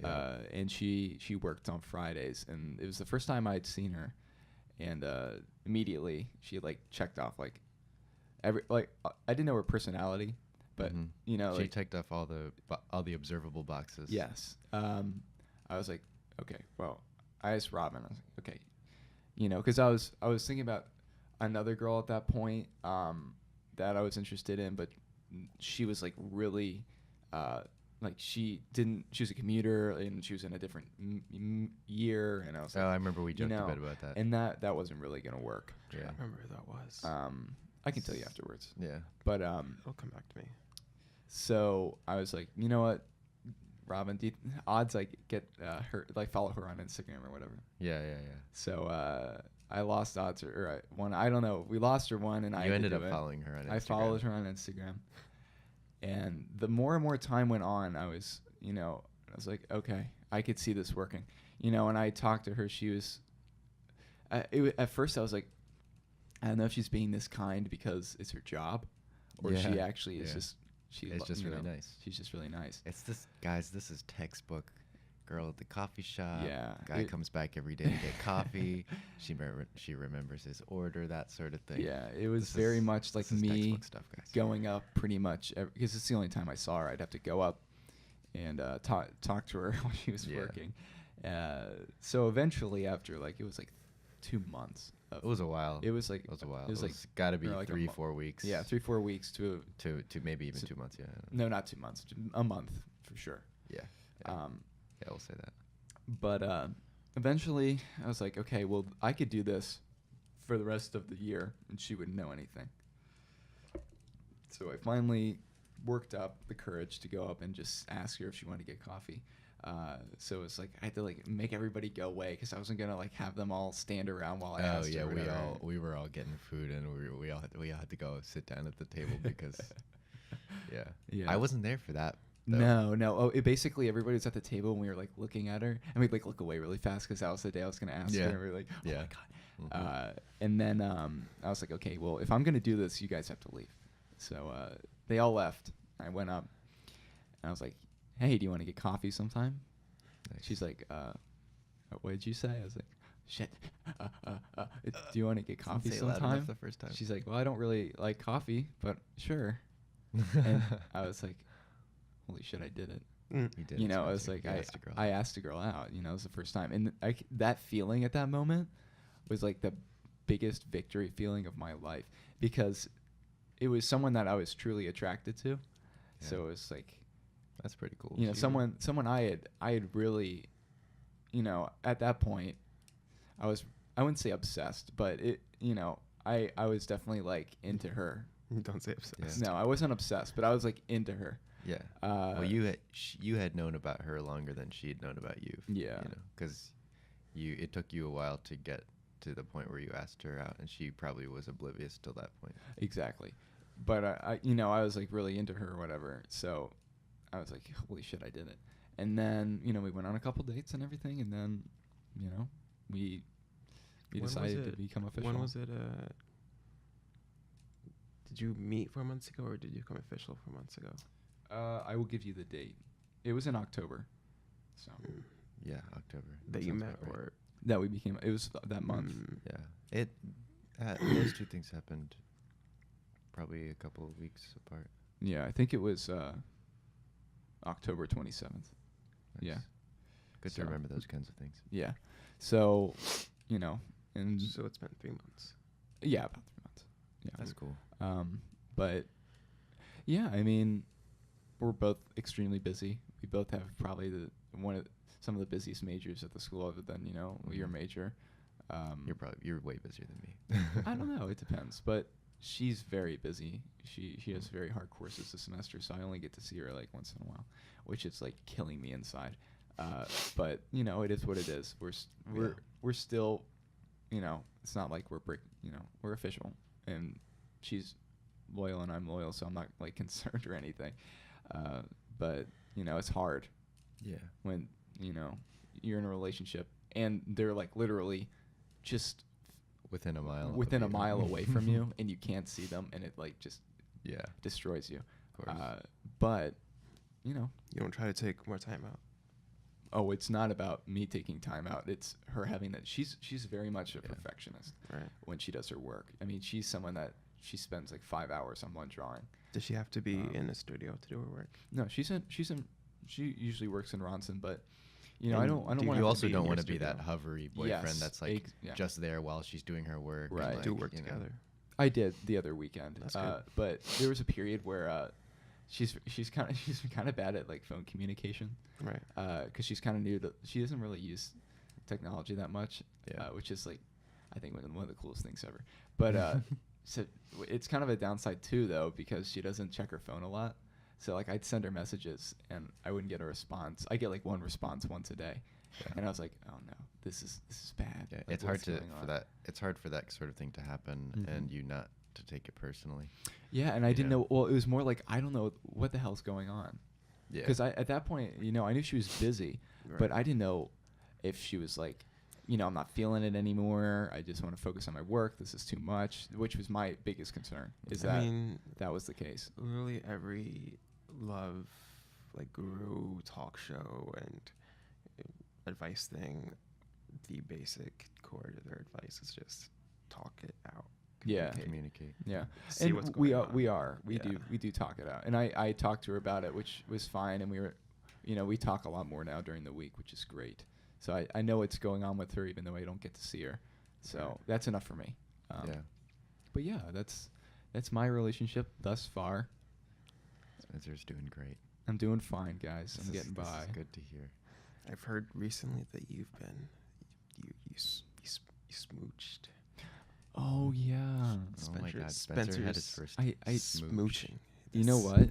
Yeah. and she worked on Fridays, and it was the first time I'd seen her, and immediately she checked off I didn't know her personality, but Mhm. She checked off all the observable boxes. yes, I was like, okay, well, I asked Robin, I was like, okay, because I was thinking about another girl at that point that I was interested in, but she was really she was a commuter, and she was in a different year, and I was like, I remember we joked a bit about that. and that wasn't really gonna work. I Yeah. remember who that was. I can tell you afterwards, Yeah. but It'll come back to me. so I was like, you know what, Robin, odds get her follow her on Instagram or whatever. Yeah. So I lost odds, or I won. I don't know. We lost her one, and You ended up following her on Instagram. I followed her on Instagram, and the more and more time went on, I was like, okay, I could see this working, And I talked to her. She was, at first I was like, I don't know if she's being this kind because it's her job, or she Yeah, actually is yeah. just It's just really nice. She's just really nice. It's this is textbook. Girl at the coffee shop. Yeah. Guy comes back every day to get coffee. She remembers his order, that sort of thing. Yeah, it was This very is- much like this is me textbook stuff, guys. going up pretty much because it's the only time I saw her. I'd have to go up and talk to her while she was Yeah. working. So eventually, after it was 2 months. It was a while. It was a while. It was got to be or a 3-4 weeks. Yeah, 3-4 weeks to to maybe even 2 months. Yeah. no, not 2 months, a month for sure. Yeah. Yeah, we'll say that. But eventually, I was like, okay, well, I could do this for the rest of the year, and she wouldn't know anything. So I finally worked up the courage to go up and just ask her if she wanted to get coffee. So it's I had to make everybody go away because I wasn't gonna have them all stand around while I asked her. we were all getting food, and we all had to go sit down at the table because Yeah. I wasn't there for that. though. No. Oh, basically everybody was at the table and we were looking at her, and we'd look away really fast because that was the day I was gonna ask her. And we were like, oh Yeah. my god. Mhm. And then I was like, okay, well, if I'm gonna do this, you guys have to leave. So they all left. I went up, and I was like, hey, do you want to get coffee sometime? Nice. She's like, what did you say? I was like, shit. Do you want to get coffee Didn't say it loud enough sometime? the first time. She's like, well, I don't really like coffee, but sure. And I was like, holy shit, I did it. You did. I was like, I asked a girl out. It was the first time, and that feeling at that moment was the biggest victory feeling of my life, because it was someone that I was truly attracted to. Yeah. So it was That's pretty cool. someone I had really, at that point, I wouldn't say obsessed, but I was definitely into her. Don't say obsessed. Yeah. No, I wasn't obsessed, but I was into her. Yeah. Well, you had known about her longer than she had known about you. Yeah. Because it took you a while to get to the point where you asked her out, and she probably was oblivious till that point. Exactly. But I was really into her or whatever. So I was like, holy shit, I did it. And then, we went on a couple dates and everything, and then, we When was decided to it? become official. When was it? Did you meet 4 months ago, or did you become official 4 months ago? I will give you the date. It was in October. So Yeah, October. That you sounds met, about right. or that we became, it was that month. Yeah. Those two things happened probably a couple of weeks apart. Yeah, I think it was October 27th. Nice. Yeah. Good So- to remember those kinds of things. Yeah. So, and so it's been 3 months. yeah, about 3 months. Yeah. That's cool. But yeah, we're both extremely busy. We both have probably some of the busiest majors at the school, other than your Mhm. major. You're way busier than me. I don't know. It depends, but she's very busy. She has very hard courses this semester, so I only get to see her like once in a while, which is like killing me inside. But you know, it is what it is. We're still, you know, it's not like we're official, and she's loyal and I'm loyal, so I'm not like concerned or anything. But you know, it's hard. Yeah. When you know you're in a relationship and they're like literally just within a mile away from you, and you can't see them, and it like just destroys you. Of course. But you know, You don't try to take more time out. oh, it's not about me taking time out. It's her having that. She's very much a perfectionist Right. when she does her work. I mean, she's someone that she spends like 5 hours on one drawing. Does she have to be in a studio to do her work? No, she usually works in Ronson, but you know, And I don't do want You to also be in don't your want to be that studio. hovery boyfriend Yes, that's like yeah. just there while she's doing her work. and, Right. like, Do work you know. together. I did the other weekend. That's good. But there was a period where she's kind of bad at like phone communication. Right. Because she's kind of new to. She doesn't really use technology that much. Yeah. Which is like, I think one of the coolest things ever. But so it's kind of a downside too, though, because she doesn't check her phone a lot. So like I'd send her messages and I wouldn't get a response. I get like one response once a day, and I was like, oh no, this is bad. Yeah, Like, it's hard what's to going on? It's hard for that sort of thing to happen Mhm. and you not to take it personally. Yeah, and I didn't Yeah. know. Well, it was more like I don't know what the hell's going on. Yeah. Because at that point, you know, I knew she was busy, but Right. I didn't know if she was like, you know, I'm not feeling it anymore. I just want to focus on my work. This is too much, which was my biggest concern. Is I that mean, that was the case? literally every love like guru talk show and advice thing, the basic core to their advice is just talk it out. Yeah. Communicate. Yeah, See and what's we going are on. we Yeah. do talk it out, and I talked to her about it, which was fine, and we were, you know, we talk a lot more now during the week, which is great. So I know what's going on with her, even though I don't get to see her. So Right. that's enough for me. Yeah. But yeah, that's my relationship thus far. Spencer's doing great. I'm doing fine, guys. I'm This getting is- this by. is good to hear. I've heard recently that you've been you smooched. Oh yeah. Oh my Spencer- God, Spencer had his Spencer's first I smooch. Smooching. You know That's- what?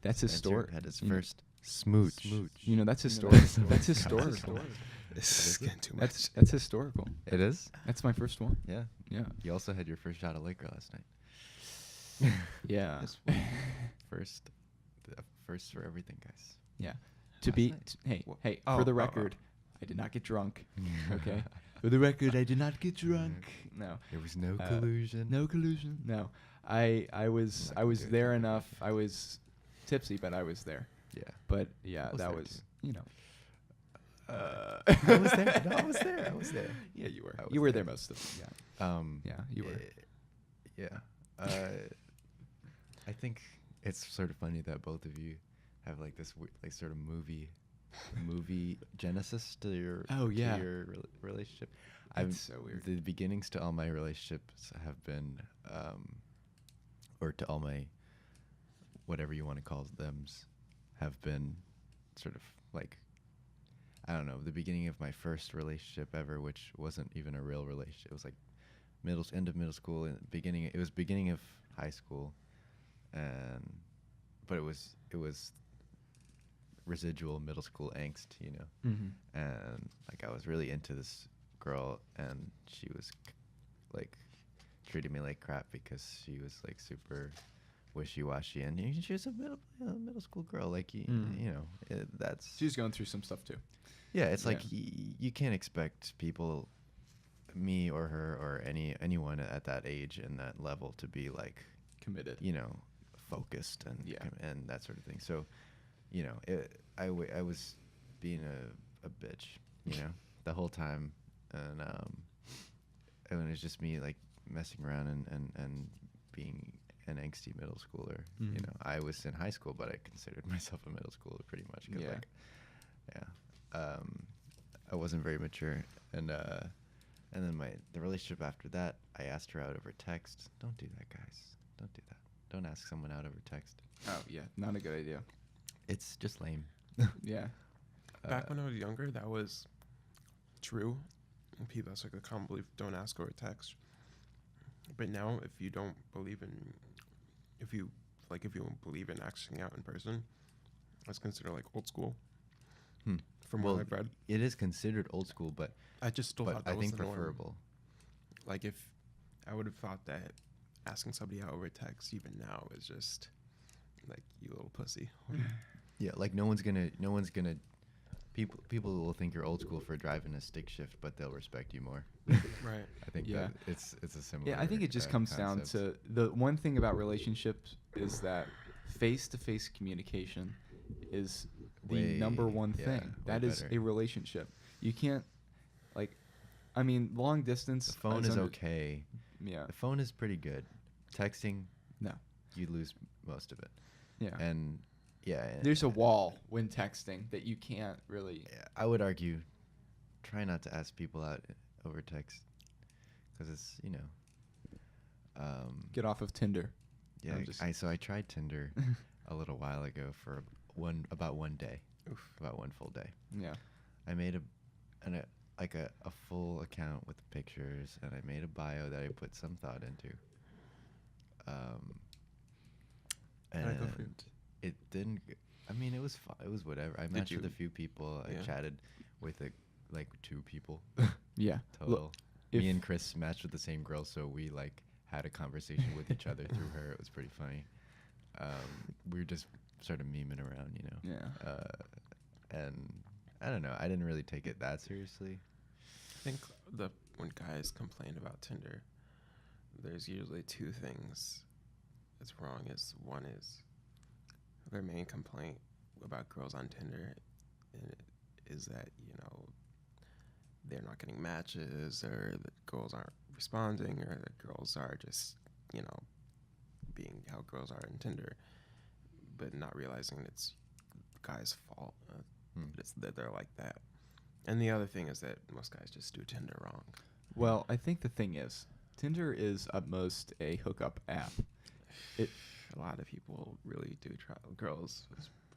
That's Spencer historic. had his You know- first smooch. You know, that's You know, historic. that's That's historical. historical. This is getting too much. That's historical. It is? That's my first one. Yeah. Yeah. You also had your first shot of liquor last night. Yeah. This one. First for everything, guys. Yeah. To Last be night. hey, Wha- hey, oh, for the oh, record, I did not get drunk. Okay. For the record, I did not get drunk. No. There was no Uh, collusion. No collusion. No. I was Not good, there not enough. I was tipsy, but I was there. Yeah. But yeah, I was that there was, too. you know. I was there. No, I was there. I was there. Yeah, you were. I was You were there. there most of the Yeah. Yeah, you were. Yeah. I think it's sort of funny that both of you have like this like sort of movie genesis to your Yeah. to your relationship. That's so weird. The beginnings to all my relationships have been, or to all my whatever you want to call them's, have been sort of like, I don't know, the beginning of my first relationship ever, which wasn't even a real relationship. It was like end of middle school and beginning of high school, but it was residual middle school angst, you know. Mm-hmm. And like I was really into this girl, and she was like treated me like crap because she was like super wishy-washy, and she was a middle school girl, like you know, that's She's going through some stuff too. yeah, it's like Yeah. you can't expect people, me or her or anyone at that age and that level, to be like, Committed. you know, focused and Yeah. and that sort of thing. So, you know, I was being a bitch, you know, the whole time, and it was just me like messing around and being an angsty middle schooler. You Mhm. know, I was in high school, but I considered myself a middle schooler pretty much. 'Cause, Yeah. like, I wasn't very mature, and then the relationship after that, I asked her out over text. Don't do that, guys. Don't do that. Don't ask someone out over text. Oh yeah, not a good idea. It's just lame. Yeah. Back when I was younger, that was true. people, that's like a common belief, don't ask over text. But now, if you don't believe in, if you don't believe in asking out in person, that's considered like old school. From Well, what I've read, it is considered old school, but I just still thought that I was think the norm. preferable. Like, if I would have thought that asking somebody out over text even now is just like, you little pussy. Yeah, like no one's gonna people will think you're old school for driving a stick shift, but they'll respect you more. Right. I think Yeah. that it's a similar. Yeah, I think it just comes down to the one thing about relationships is that face-to-face communication is the number one thing. That is better. a relationship. You can't, like, I mean, long distance. The phone is okay. Yeah. The phone is pretty good. Texting, No. you lose most of it. Yeah. And yeah, There's a wall when texting that you can't really. Yeah, I would argue, try not to ask people out over text, because it's Get off of Tinder. yeah. I'm just- I tried Tinder a little while ago for about one day, about one full day. Yeah. I made a full account with pictures, and I made a bio that I put some thought into. How'd it go for you? And it didn't. I mean, it was fun. It was whatever. I matched with you- a few people. I Yeah. chatted with like 2 people Yeah. total. if- Me and Chris matched with the same girl, so we like had a conversation with each other through her. It was pretty funny. We were just sort of memeing around, Yeah. And I don't know. I didn't really take it that seriously. I think when guys complain about Tinder, there's usually 2 things that's wrong. One is their main complaint about girls on Tinder is that, they're not getting matches, or that girls aren't responding, or that girls are just, being how girls are in Tinder, but not realizing it's the guy's fault. It's that they're like that. And the other thing is that most guys just do Tinder wrong. Well, I think the thing is, Tinder is at most a hookup app. A lot of people really do try. Girls,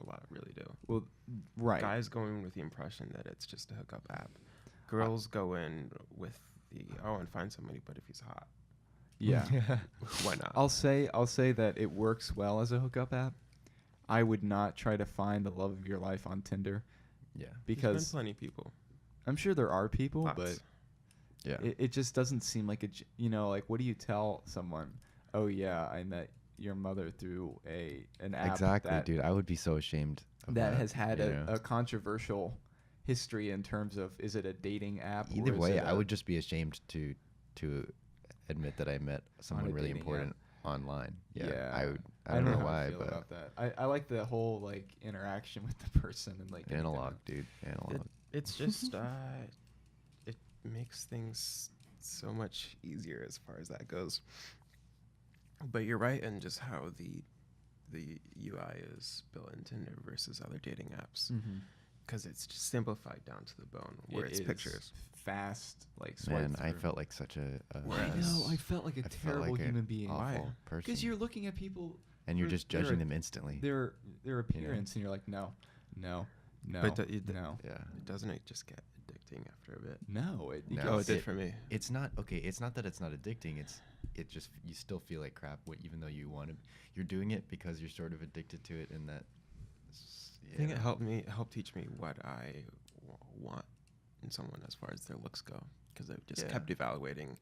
a lot really do. Well, right. Guys go in with the impression that it's just a hookup app. Girls go in with and find somebody, but if he's hot, Yeah. why not? I'll say that it works well as a hookup app. I would not try to find the love of your life on Tinder. Yeah. There's Because been plenty of people. I'm sure there are people, Lots. but Yeah. it just doesn't seem like like, what do you tell someone? Oh yeah, I met your mother through an app Exactly, that, dude. I would be so ashamed of that has had you know? a controversial history in terms of, is it a dating app? Either or is way, it I would just be ashamed to admit that I met someone a really dating important online. Yeah. Yeah. I would. I don't know how I why, feel but about that. I like the whole like interaction with the person and like getting to analog, know- dude. Analog. It's just it makes things so much easier as far as that goes. But you're right in just how the UI is built in Tinder versus other dating apps, Mhm. because it's just simplified down to the bone, where It it's is pictures. fast, like swipe Man, I through. felt like such a. I know. I felt like a I felt terrible like an human being. awful Why? person. Because you're looking at people and you're for just judging them instantly. their appearance, and you're like, no, But no, Yeah. Doesn't it just get addicting after a bit? no. No. gets- Oh, it did for me. It's not okay. It's not that it's not addicting. It just you still feel like crap. Even though you're doing it because you're sort of addicted to it, and that. I think it helped teach me what I want in someone as far as their looks go, because I just Yeah. kept evaluating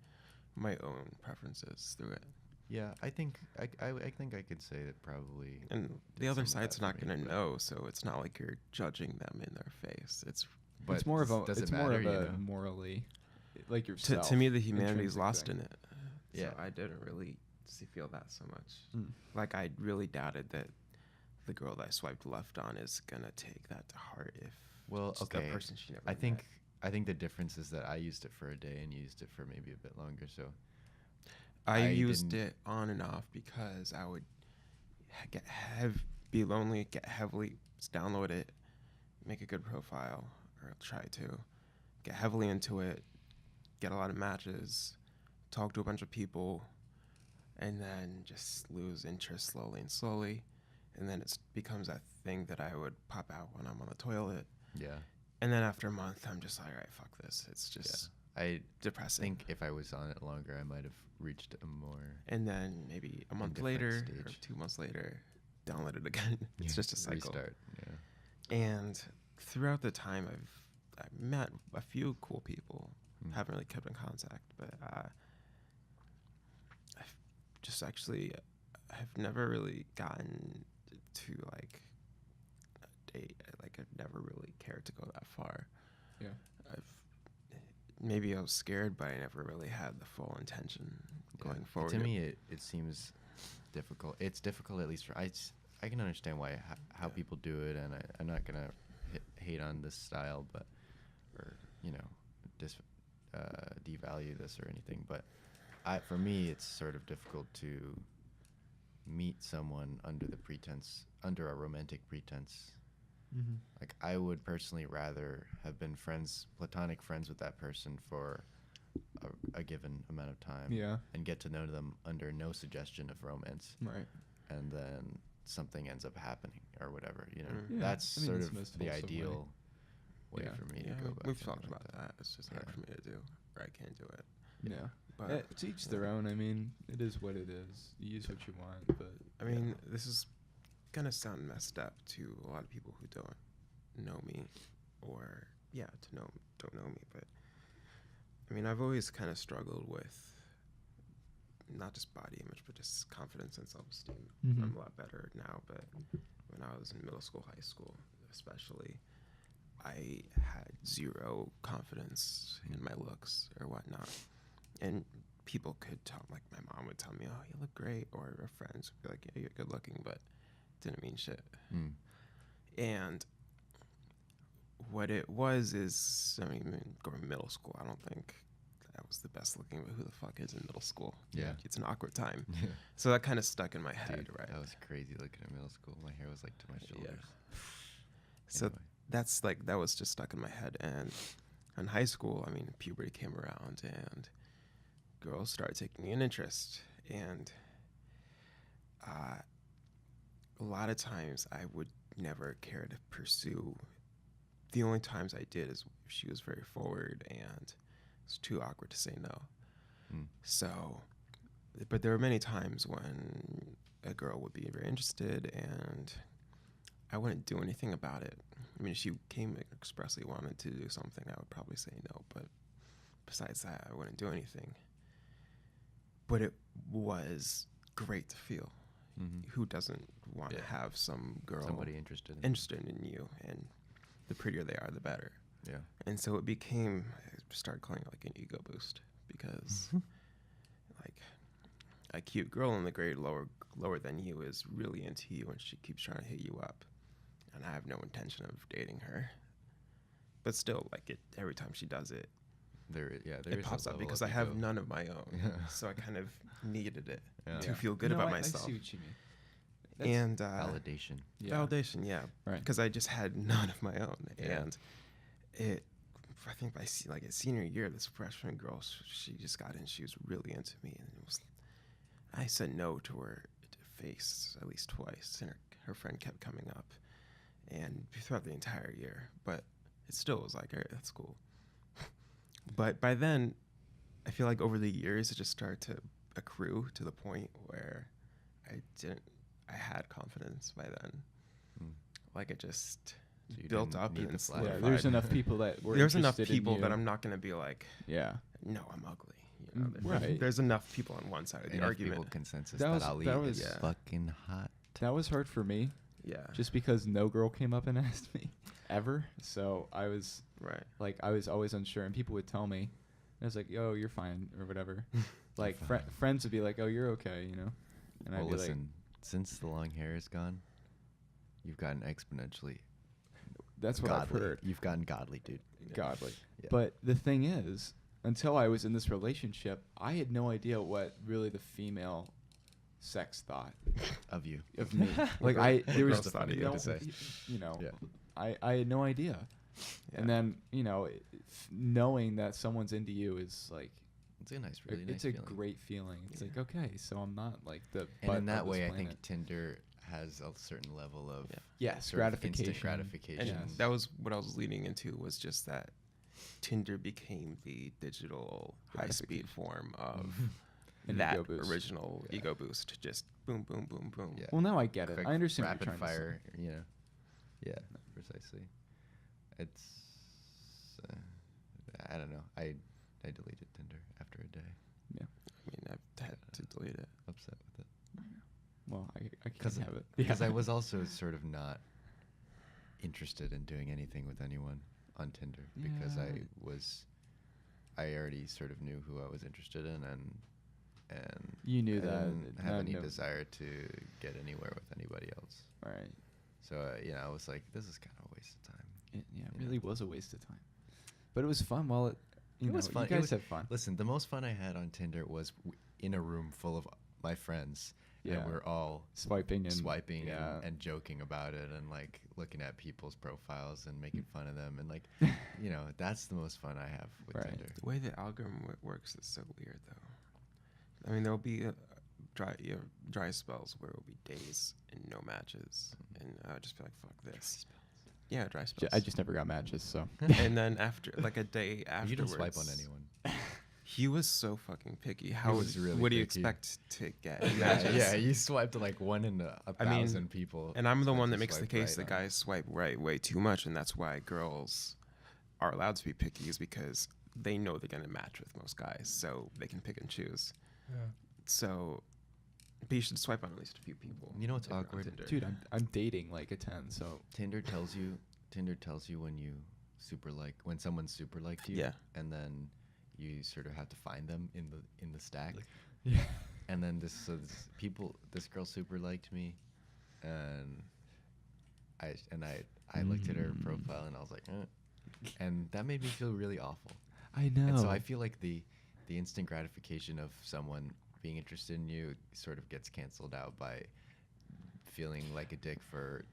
my own preferences through it. Yeah, I think I think I could say that probably. And did the other some of side's that for not me, going to but- know, so it's not like you're judging them in their face. It's But it's more of a. does it It's more matter, of you a know? morally, like to yourself. me the humanity's intrinsic lost thing. in it. Yeah. So I didn't really feel that so much. Mm. Like, I really doubted that the girl that I swiped left on is gonna take that to heart if Well, it's okay. the person she never I met. think the difference is that I used it for a day and you used it for maybe a bit longer. So I I used didn't- it on and off because I would be lonely, get heavily, just download it, make a good profile, or try to get heavily into it, get a lot of matches, talk to a bunch of people, and then just lose interest slowly. And then it becomes that thing that I would pop out when I'm on the toilet. yeah, And then after a month, I'm just like, all right, fuck this. It's just I depressing. think if I was on it longer, I might have reached a more. And then maybe a month different later or stage. 2 months later, download it again. It's just a cycle. Restart. Yeah. And throughout the time, I've met a few cool people. Haven't really kept in contact, but I've just actually I've never really gotten to like a date. Like I've never really cared to go that far. Yeah. Maybe I was scared, but I never really had the full intention going forward. To me, it seems difficult. It's difficult, at least for I can understand why how people do it, and I'm not gonna hate on this style, but or devalue this or anything. But for me, it's sort of difficult to meet someone under a romantic pretense. Mm-hmm. Like I would personally rather have been platonic friends with that person for a given amount of time. Yeah. And get to know them under no suggestion of romance. Right. And then something ends up happening or whatever, Yeah, that's I mean, sort it's of the most the wholesome ideal way Yeah. for me Yeah, to go about we've something talked like about that. It's just hard Yeah. for me to do, or I can't do it. Yeah. But To each their own. I mean, it is what it is. You use what you want, but I mean, this is gonna sound messed up to a lot of people who don't know me, or don't know me. But I mean, I've always kind of struggled with not just body image, but just confidence and self-esteem. Mhm. I'm a lot better now, but when I was in middle school, high school, especially, I had zero confidence in my looks or whatnot. And people could tell, like my mom would tell me, "Oh, you look great," or our friends would be like, "Yeah, you're good looking," but it didn't mean shit. And what it was is, I mean, going to middle school, I don't think I was the best looking, but who the fuck is in middle school? Yeah. It's an awkward time. Yeah. So that kind of stuck in my head, Dude, right? I was crazy looking in middle school. My hair was like to my shoulders. So Anyway. that's like, that was just stuck in my head. And in high school, I mean, puberty came around and girls started taking an interest. And a lot of times I would never care to pursue. The only times I did is if she was very forward and it's too awkward to say no. So, but there were many times when a girl would be very interested and I wouldn't do anything about it. I mean, if she came and expressly wanted to do something, I would probably say no. But besides that, I wouldn't do anything. But it was great to feel. Mm-hmm. Who doesn't want to Yeah. have some girl Somebody interested in you? And the prettier they are, the better. Yeah. And so it became, I started calling it like an ego boost because like a cute girl in the grade lower than you is really into you and she keeps trying to hit you up. And I have no intention of dating her. But still, like every time she does it, There it is a pops up level because of I have ego. none of my own. Yeah. So I kind of needed it Yeah. to feel good No, about I myself. see what you mean. And Validation. validation, yeah. Right. Because I just had none of my own. Yeah. And I think by like a senior year, this freshman girl, she just got in. She was really into me. And I said no to her face at least twice. And her friend kept coming up. And throughout the entire year. But it still was like, all right, that's cool. But by then, I feel like over the years, it just started to accrue to the point where I had confidence by then. Like it just So you built didn't up need and the flattery. Yeah, solidified. there's enough people that were There's enough interested in people you. that I'm not going to be like, Yeah. no, I'm ugly. You know, Right. There's enough people on one side of the Enough argument. people consensus That that, was- Ali that is was- fucking hot. That was hard for me, Yeah. just because no girl came up and asked me ever. So I was Right. like, I was always unsure, and people would tell me, and I was like, "Oh, you're fine," or whatever. Like fine. friends would be like, "Oh, you're okay," you know. And Well, I'd be listen, since the long hair is gone, you've gotten exponentially like, "That's what I've godly. heard." You've gotten godly, dude. Godly. Yeah. But the thing is, until I was in this relationship, I had no idea what really the female sex thought Of you. of me. Like there was girls thought of you? no, To say. you know, Yeah. I had no idea. And Yeah. then, you know, knowing that someone's into you is like, It's a nice, really it's nice a feeling. great feeling. It's Yeah. like, okay, so I'm not like the And butt in that of this way, I planet. think Tinder has a certain level of Yeah. Yes, sort of instant gratification. And gratification. Yes. that was what I was leading into, was just that Tinder became the digital high-speed form of An that ego boost. original Yeah. ego boost. Just boom, boom, boom, boom. Yeah. Well, now I get it. Quick, I understand rapid what you're trying fire. You know. Yeah, precisely. It's. I don't know. I deleted Tinder after a day. to say. I mean, I've had to delete it. Upset with it. Well, I Because can't have it. Because I was also sort of not interested in doing anything with anyone on Tinder because I already sort of knew who I was interested in and You knew I that. didn't have any no. desire to get anywhere with anybody else. All right. So I was like, this is kind of a waste of time. It you really know. was a waste of time. But it was fun while it. You It know, was fun. You It guys was- had fun. Listen, the most fun I had on Tinder was in a room full of my friends, Yeah. and we're all Swiping and swiping yeah. and joking about it and like looking at people's profiles and making fun of them and like that's the most fun I have with Right. Tinder. The way the algorithm works is so weird, though. I mean, there'll be dry spells where it'll be days and no matches, and I'll just be like, "Fuck this." Yeah, dry spells. I just never got matches, so. And then after, like a day afterwards, You didn't swipe on anyone. He was so fucking picky. How was really what do you picky. expect to get? Yeah, matches? yeah, you swiped like one in a I mean, thousand people. And I'm the that one you that makes the swiped case right that on. guys swipe right way too much, and that's why girls are allowed to be picky, is because they know they're gonna match with most guys, so they can pick and choose. Yeah. So, but you should swipe on at least a few people. You know what's if you're on awkward? Tinder. Dude, I'm dating like a 10, so. Tinder tells you when you when someone's super liked you. Yeah. And then you sort of have to find them in the stack. Yeah. And then this girl super liked me, and I looked at her profile and I was like, and that made me feel really awful. I know. And so I feel like the instant gratification of someone being interested in you sort of gets canceled out by feeling like a dick for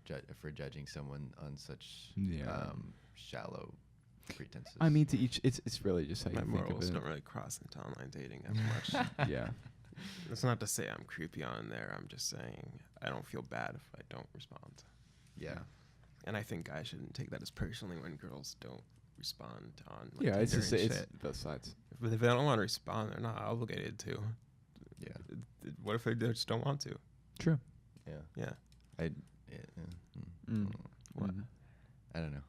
judging someone on such Yeah. shallow pretenses. I mean, to each, it's really just how you My think of morals it. don't really cross into online dating as much. Yeah. That's not to say I'm creepy on there. I'm just saying I don't feel bad if I don't respond. yeah. And I think guys shouldn't take that as personally when girls don't respond on like, Yeah, it's Tinder just and it's shit. both sides. If they don't want to respond, they're not obligated to. Yeah. What if they just don't want to? True. Yeah. Yeah. What? Mhm. I don't know.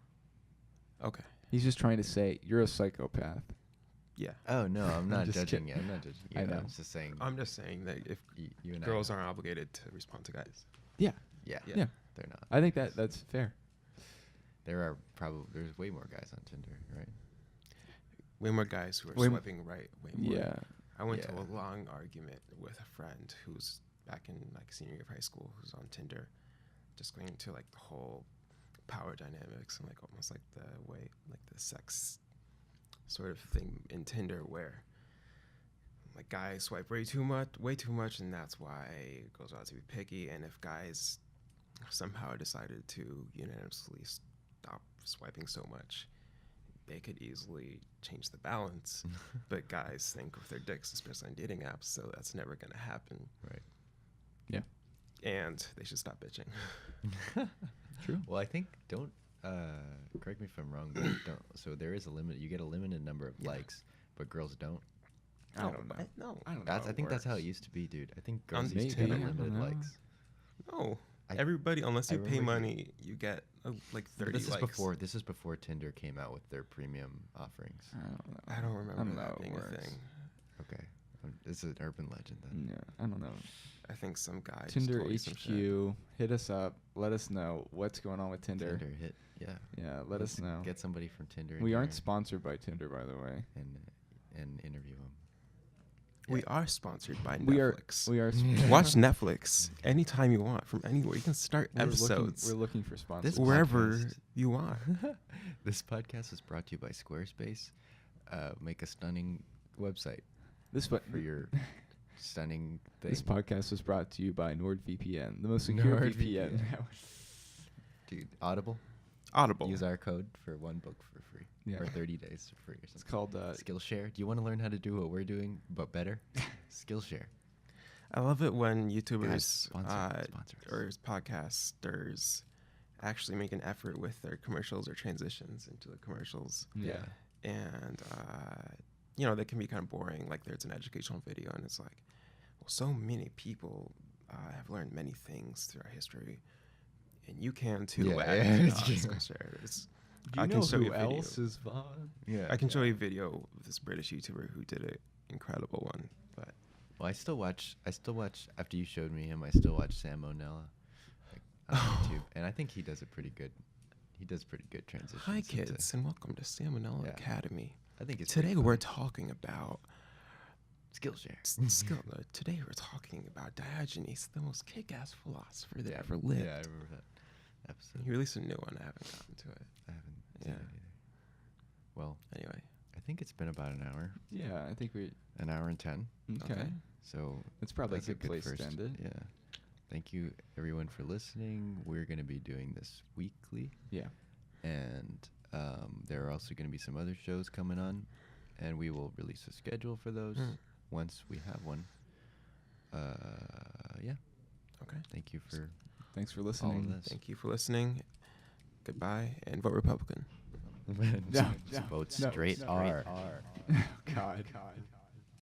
Okay. He's just trying to say you're a psychopath. Yeah. Oh no, I'm not just judging kidding. you. I'm not judging you. I know. I'm just saying I'm just saying that if you and girls I, aren't obligated to respond to guys. Yeah. Yeah. Yeah. They're not. I think that's fair. There's way more guys on Tinder, right? Way more guys who are Way m- swiping right. Way more. Yeah. I went to Yeah. a long argument with a friend who's back in like senior year of high school, who's on Tinder, just going into like the whole power dynamics and like almost like the way like the sex sort of thing in Tinder where like guys swipe way too much, and that's why it goes out to be picky. And if guys somehow decided to unanimously stop swiping so much, they could easily change the balance. But guys think with their dicks, especially on dating apps, so that's never going to happen. Right. Yeah. And they should stop bitching. True. Well, I think correct me if I'm wrong. But don't. So there is a limit. You get a limited number of Yeah. likes, but girls don't. I don't know. No. I don't know. I think that's how it works. used to be, dude. I think On girls used to maybe, get I don't unlimited know. likes. No. I- Everybody, unless I you pay remember money, you get like 30 This is likes. This is before Tinder came out with their premium offerings. I don't know. I don't remember know that how it being a works. thing. Okay, this is an urban legend then. Yeah, I don't know. I think some guy just Tinder told me some shit. HQ, hit us up. Let us know what's going on with Tinder. Tinder hit, yeah. Yeah, let us know. Get somebody from Tinder. We in aren't here sponsored by Tinder, by the way. and interview them. We are sponsored by We are. Netflix. We are. Watch Netflix anytime you want from anywhere. You can start We're episodes looking for sponsors. This wherever podcast- you want. This podcast is brought to you by Squarespace. Make a stunning website This what for your stunning thing. This podcast was brought to you by NordVPN, the most secure VPN. Dude, Audible. Audible. Use our code for one book for free. Yeah. Or 30 days for free or It's something. called Skillshare. Do you want to learn how to do what we're doing, but better? Skillshare. I love it when YouTubers Guys, sponsor us. or podcasters actually make an effort with their commercials or transitions into the commercials. yeah. and you know, they can be kind of boring. Like there's an educational video, and it's like, well, so many people have learned many things through our history, and you can too. Yeah, Like, yeah, you know, it's it's true. gonna share this. Do you I know can show who you a video. else is fun? Yeah. I can show you a video of this British YouTuber who did an incredible one. But Well, I still watch after you showed me him. I still watch Sam Monella, like, on YouTube, and I think he does a pretty good. He does pretty good transitions. hi, into- kids, and welcome to Salmonella Yeah. Academy. I think it's Today pretty we're funny. talking about Skillshare. Today we're talking about Diogenes, the most kick-ass philosopher that Yeah. ever lived. Yeah, I remember that episode. He released a new one. I haven't gotten to it. I haven't seen Yeah. it either. Well, Anyway, I think it's been about an hour, Yeah, I think we. an hour and 10. Okay. So That's probably that's a good place first. to end it. Yeah. Thank you everyone for listening. We're going to be doing this weekly, Yeah. and there are also going to be some other shows coming on, and we will release a schedule for those once we have one. Yeah. okay. Thank you for Thanks for all listening. of this. Thank you for listening. Goodbye, and vote Republican. Vote straight R. God.